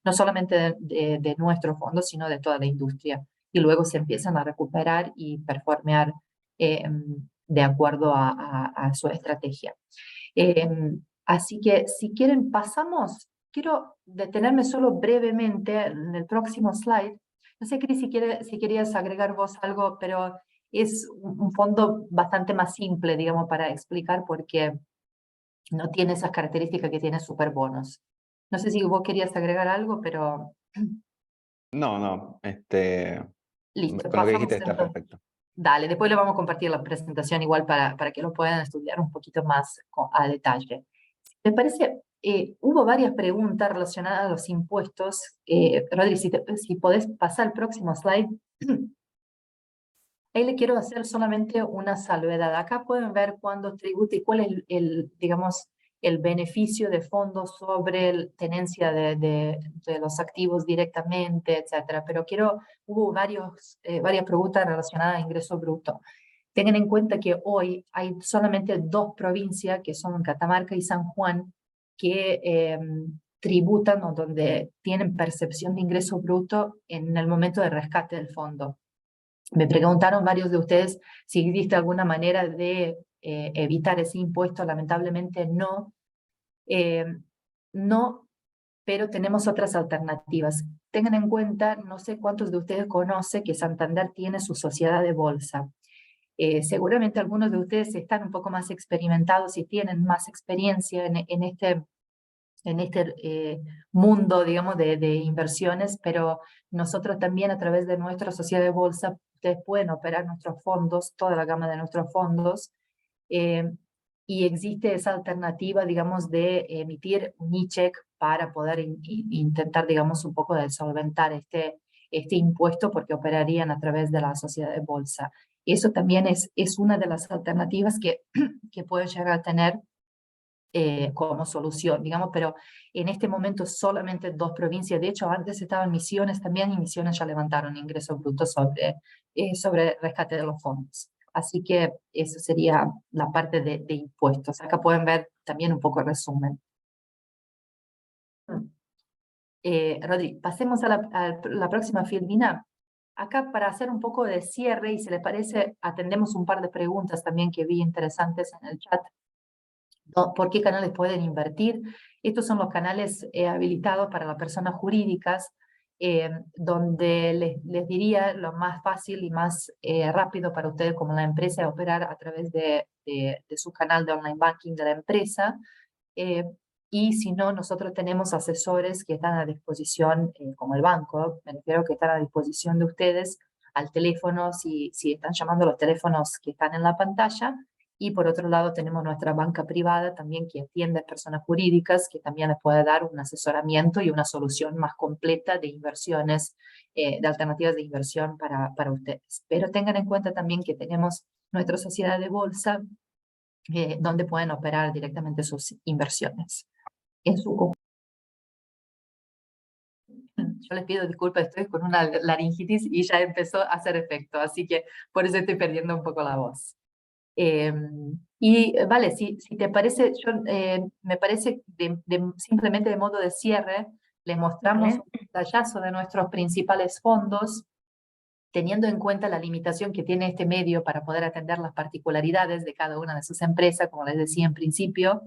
no solamente de nuestro fondo, sino de toda la industria. Y luego se empiezan a recuperar y performear de acuerdo a su estrategia. Así que si quieren pasamos, quiero detenerme solo brevemente en el próximo slide. No sé, Cris, si querías agregar vos algo, pero es un fondo bastante más simple, digamos, para explicar porque no tiene esas características que tiene Superbonos. No sé si vos querías agregar algo, pero... No, Listo, con lo que pasamos dijiste está entonces. perfecto. Dale, después le vamos a compartir la presentación igual para que lo puedan estudiar un poquito más a detalle. ¿Te parece? Hubo varias preguntas relacionadas a los impuestos. Rodri, si podés pasar al próximo slide. Ahí le quiero hacer solamente una salvedad. Acá pueden ver cuándo tributa y cuál es digamos, el beneficio de fondos sobre tenencia de los activos directamente, etcétera. Pero hubo varias preguntas relacionadas a ingreso bruto. Tengan en cuenta que hoy hay solamente 2 provincias, que son Catamarca y San Juan, que tributan o donde tienen percepción de ingreso bruto en el momento de rescate del fondo. Me preguntaron varios de ustedes si existe alguna manera de evitar ese impuesto. Lamentablemente no. No, pero tenemos otras alternativas. Tengan en cuenta, no sé cuántos de ustedes conocen que Santander tiene su sociedad de bolsa. Seguramente algunos de ustedes están un poco más experimentados y tienen más experiencia en este mundo, digamos, de inversiones, pero nosotros también a través de nuestra sociedad de bolsa, ustedes pueden operar nuestros fondos, toda la gama de nuestros fondos, y existe esa alternativa, digamos, de emitir un e-check para poder intentar, digamos, un poco de solventar este impuesto porque operarían a través de la sociedad de bolsa. Eso también es una de las alternativas que pueden llegar a tener como solución, digamos, pero en este momento solamente 2 provincias. De hecho, antes estaban Misiones también y Misiones ya levantaron ingresos brutos sobre rescate de los fondos. Así que eso sería la parte de impuestos. Acá pueden ver también un poco el resumen. Rodri, pasemos a la próxima filmina. acá para hacer un poco de cierre, y si les parece, atendemos un par de preguntas también que vi interesantes en el chat. ¿Por qué canales pueden invertir? Estos son los canales habilitados para las personas jurídicas, donde les diría lo más fácil y más rápido para ustedes como la empresa es operar a través de su canal de online banking de la empresa. Y si no, nosotros tenemos asesores que están a disposición, como el banco, me refiero que están a disposición de ustedes al teléfono, si están llamando a los teléfonos que están en la pantalla. Y por otro lado tenemos nuestra banca privada también que atiende a personas jurídicas, que también les puede dar un asesoramiento y una solución más completa de inversiones, de alternativas de inversión para ustedes. Pero tengan en cuenta también que tenemos nuestra sociedad de bolsa, donde pueden operar directamente sus inversiones. En su Yo les pido disculpas, estoy con una laringitis y ya empezó a hacer efecto, así que por eso estoy perdiendo un poco la voz. Vale, si te parece, me parece simplemente de modo de cierre, les mostramos un pantallazo de nuestros principales fondos, teniendo en cuenta la limitación que tiene este medio para poder atender las particularidades de cada una de sus empresas, como les decía en principio.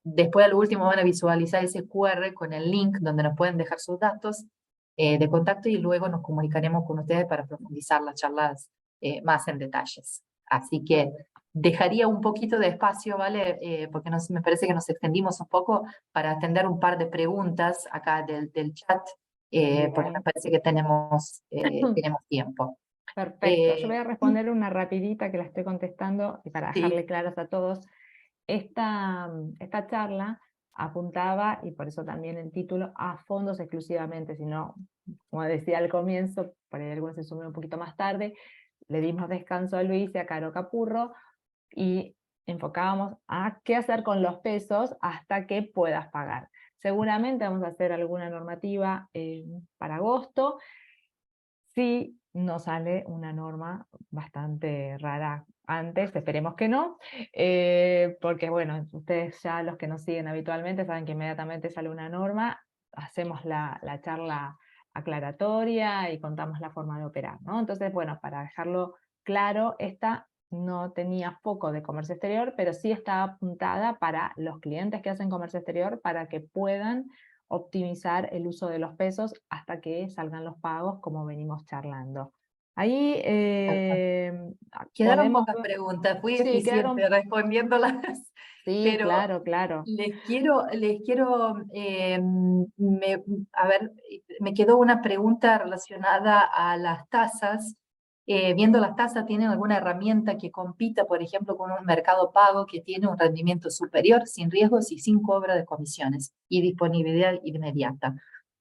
Después a lo último van a visualizar ese QR con el link donde nos pueden dejar sus datos de contacto, y luego nos comunicaremos con ustedes para profundizar las charlas más en detalles. Así que dejaría un poquito de espacio, ¿vale? Porque me parece que nos extendimos un poco para atender un par de preguntas acá del chat, porque me parece que tenemos tiempo. Perfecto, yo voy a responder una rapidita que la estoy contestando y para dejarle claras a todos. Esta charla apuntaba, y por eso también el título, a fondos exclusivamente, sino, como decía al comienzo, por ahí algunos se sumen un poquito más tarde, le dimos descanso a Luis y a Caro Capurro, y enfocábamos a qué hacer con los pesos hasta que puedas pagar. Seguramente vamos a hacer alguna normativa para agosto, si no sale una norma bastante rara antes, esperemos que no, porque bueno, ustedes ya los que nos siguen habitualmente saben que inmediatamente sale una norma, hacemos la charla aclaratoria y contamos la forma de operar, ¿no? Entonces, bueno, para dejarlo claro, esta no tenía foco de comercio exterior, pero sí está apuntada para los clientes que hacen comercio exterior para que puedan optimizar el uso de los pesos hasta que salgan los pagos, como venimos charlando. Ahí quedaron pocas preguntas, fui eficiente respondiéndolas. Sí, pero claro. A ver, me quedó una pregunta relacionada a las tasas. Viendo las tasas, ¿tienen alguna herramienta que compita, por ejemplo, con un Mercado Pago que tiene un rendimiento superior, sin riesgos y sin cobro de comisiones y disponibilidad inmediata?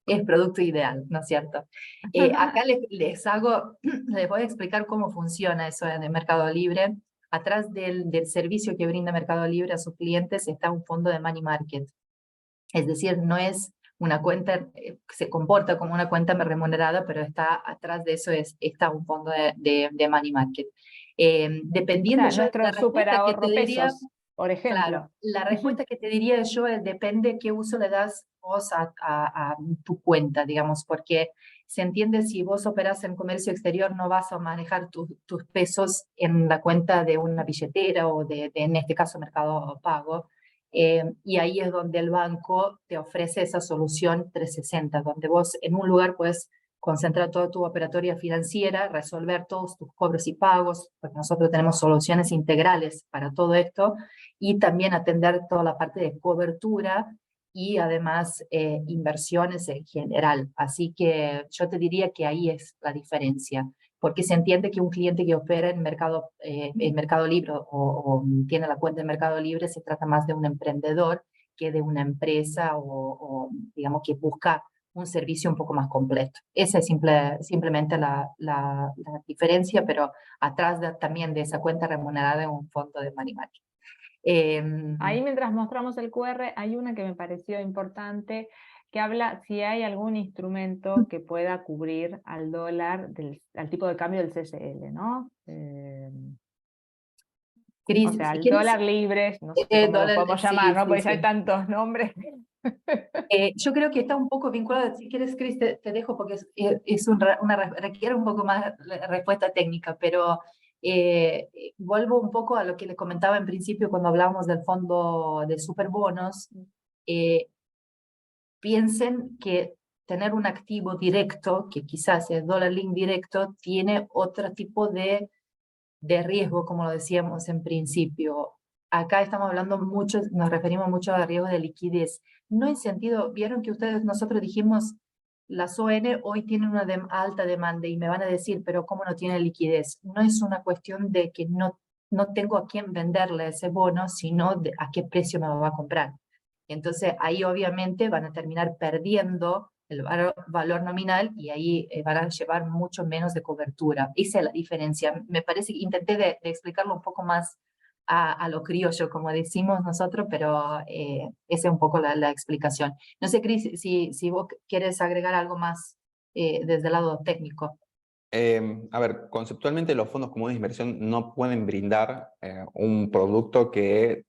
Es producto ideal, ¿no es cierto? Acá les voy a explicar cómo funciona eso en el Mercado Libre. Atrás del servicio que brinda Mercado Libre a sus clientes está un fondo de money market. Es decir, no es una cuenta, se comporta como una cuenta remunerada, pero atrás de eso está un fondo de money market. Dependiendo, nuestro super ahorro pesos, por ejemplo. Claro, la respuesta que te diría yo es depende qué uso le das vos a tu cuenta, digamos, porque se entiende, si vos operás en comercio exterior no vas a manejar tus pesos en la cuenta de una billetera o en este caso Mercado Pago, y ahí es donde el banco te ofrece esa solución 360, donde vos en un lugar puedes concentrar toda tu operatoria financiera, resolver todos tus cobros y pagos, porque nosotros tenemos soluciones integrales para todo esto, y también atender toda la parte de cobertura y además inversiones en general. Así que yo te diría que ahí es la diferencia, porque se entiende que un cliente que opera en Mercado Libre o tiene la cuenta en Mercado Libre se trata más de un emprendedor que de una empresa o digamos que busca un servicio un poco más completo. Esa es simplemente la diferencia, pero atrás también de esa cuenta remunerada en un fondo de money market. Ahí mientras mostramos el QR hay una que me pareció importante que habla si hay algún instrumento que pueda cubrir al dólar, al tipo de cambio del CCL, ¿no? Cris, O sea, si el quieres, dólar libre, no sé cómo lo podemos llamar, ¿no? sí, Porque ya sí. hay tantos nombres. Yo creo que está un poco vinculado, si quieres, Cris, te dejo porque requiere un poco más respuesta técnica, pero vuelvo un poco a lo que les comentaba en principio cuando hablábamos del fondo de superbonos. Piensen que tener un activo directo, que quizás es dólar link directo, tiene otro tipo de riesgo, como lo decíamos en principio. Acá estamos hablando mucho, nos referimos mucho a riesgo de liquidez. No en sentido, vieron que nosotros dijimos, las ON hoy tienen una alta demanda y me van a decir, pero ¿cómo no tiene liquidez? No es una cuestión de que no tengo a quién venderle ese bono, sino de a qué precio me lo va a comprar. Entonces ahí obviamente van a terminar perdiendo el valor nominal y ahí van a llevar mucho menos de cobertura. Esa es la diferencia. Me parece que intenté de explicarlo un poco más a lo criollo, como decimos nosotros, pero esa es un poco la explicación. No sé, Cris, si vos quieres agregar algo más desde el lado técnico. A ver, conceptualmente los fondos comunes de inversión no pueden brindar un producto que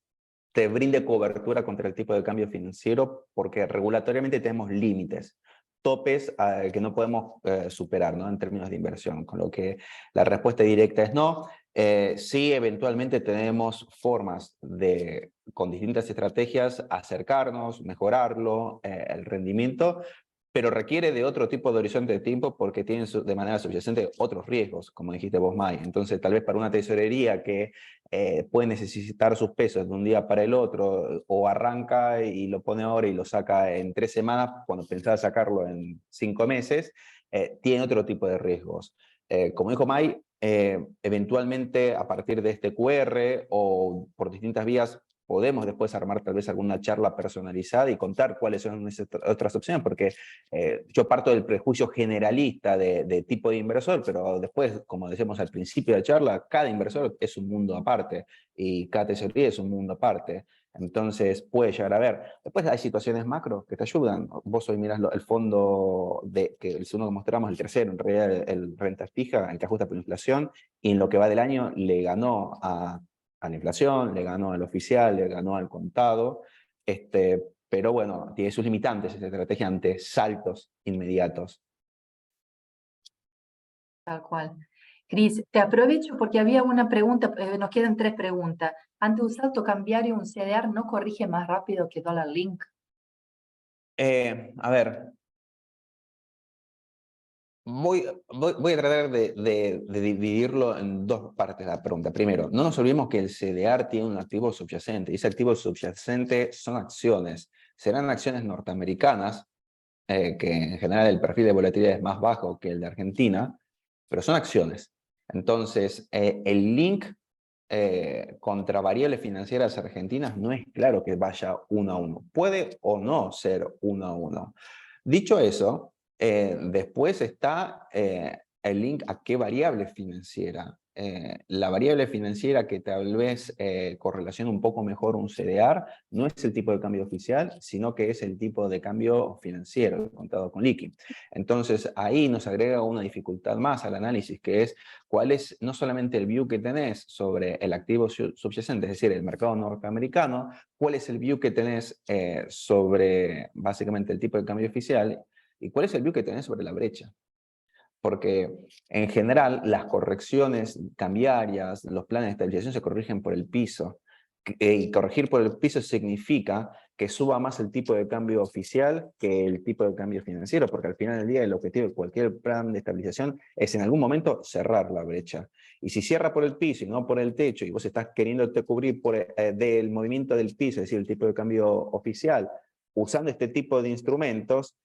te brinde cobertura contra el tipo de cambio financiero porque regulatoriamente tenemos límites, topes que no podemos superar, ¿no? En términos de inversión, con lo que la respuesta directa es no. Sí, eventualmente tenemos formas de, con distintas estrategias, acercarnos, mejorarlo, el rendimiento, pero requiere de otro tipo de horizonte de tiempo porque tienen de manera subyacente otros riesgos, como dijiste vos, May. Entonces, tal vez para una tesorería que puede necesitar sus pesos de un día para el otro, o arranca y lo pone ahora y lo saca en 3 semanas, cuando pensaba sacarlo en 5 meses, tiene otro tipo de riesgos. Como dijo May, eventualmente a partir de este QR o por distintas vías, podemos después armar tal vez alguna charla personalizada y contar cuáles son esas otras opciones, porque yo parto del prejuicio generalista de tipo de inversor, pero después, como decíamos al principio de la charla, cada inversor es un mundo aparte y cada tesorería es un mundo aparte. Entonces puede llegar a ver. Después hay situaciones macro que te ayudan. Vos hoy mirás el fondo, que el segundo que mostramos, el tercero, en realidad el renta fija, el que ajusta por inflación, y en lo que va del año le ganó a la inflación, le ganó al oficial, le ganó al contado, pero bueno, tiene sus limitantes esa estrategia ante saltos inmediatos. Tal cual. Cris, te aprovecho porque había una pregunta, nos quedan 3 preguntas. ¿Ante un salto cambiario, un CDR no corrige más rápido que dólar link? A ver, voy a tratar de dividirlo en 2 partes de la pregunta. Primero, no nos olvidemos que el CDR tiene un activo subyacente, y ese activo subyacente son acciones. Serán acciones norteamericanas, que en general el perfil de volatilidad es más bajo que el de Argentina, pero son acciones. Entonces, el link contra variables financieras argentinas no es claro que vaya 1 a 1. Puede o no ser 1 a 1. Dicho eso, después está el link a qué variable financiera. La variable financiera que tal vez correlaciona un poco mejor un CDR no es el tipo de cambio oficial, sino que es el tipo de cambio financiero, el contado con liqui. Entonces ahí nos agrega una dificultad más al análisis, que es cuál es no solamente el view que tenés sobre el activo subyacente, es decir, el mercado norteamericano, cuál es el view que tenés sobre básicamente el tipo de cambio oficial y cuál es el view que tenés sobre la brecha. Porque en general las correcciones cambiarias, los planes de estabilización se corrigen por el piso. Y corregir por el piso significa que suba más el tipo de cambio oficial que el tipo de cambio financiero, porque al final del día el objetivo de cualquier plan de estabilización es en algún momento cerrar la brecha. Y si cierra por el piso y no por el techo, y vos estás queriéndote cubrir del movimiento del piso, es decir, el tipo de cambio oficial, usando este tipo de instrumentos,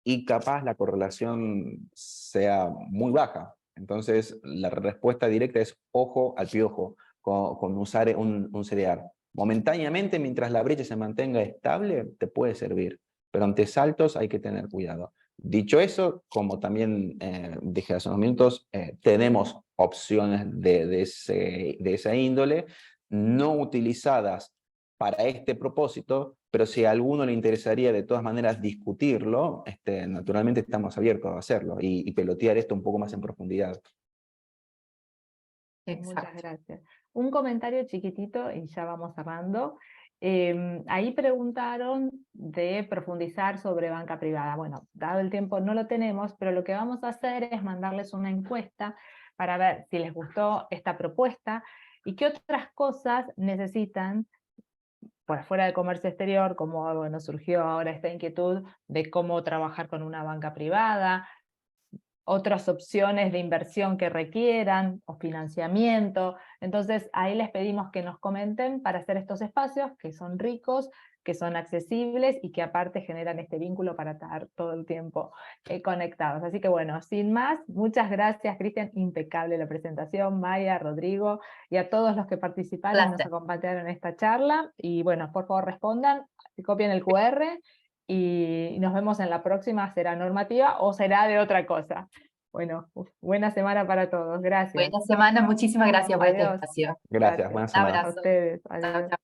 y capaz la correlación sea muy baja. Entonces, la respuesta directa es ojo al piojo con usar un CDR. Momentáneamente, mientras la brecha se mantenga estable, te puede servir, pero ante saltos hay que tener cuidado. Dicho eso, como también dije hace unos minutos, tenemos opciones de esa índole, no utilizadas para este propósito, pero si a alguno le interesaría de todas maneras discutirlo, naturalmente estamos abiertos a hacerlo y pelotear esto un poco más en profundidad. Muchas gracias. Un comentario chiquitito y ya vamos cerrando. Ahí preguntaron de profundizar sobre banca privada. Bueno, dado el tiempo no lo tenemos, pero lo que vamos a hacer es mandarles una encuesta para ver si les gustó esta propuesta y qué otras cosas necesitan por fuera del comercio exterior, como bueno, surgió ahora esta inquietud de cómo trabajar con una banca privada, otras opciones de inversión que requieran, o financiamiento. Entonces ahí les pedimos que nos comenten para hacer estos espacios que son ricos, que son accesibles y que aparte generan este vínculo para estar todo el tiempo conectados. Así que bueno, sin más, muchas gracias, Cristian, impecable la presentación, Maya, Rodrigo, y a todos los que participaron y nos acompañaron en esta charla. Y bueno, por favor respondan, copien el QR, y nos vemos en la próxima, será normativa o será de otra cosa. Bueno, buena semana para todos, gracias. Buena semana, muchísimas gracias por este Adiós. espacio. Gracias, buena Un semana. abrazo. A ustedes, Chao, adiós. chao.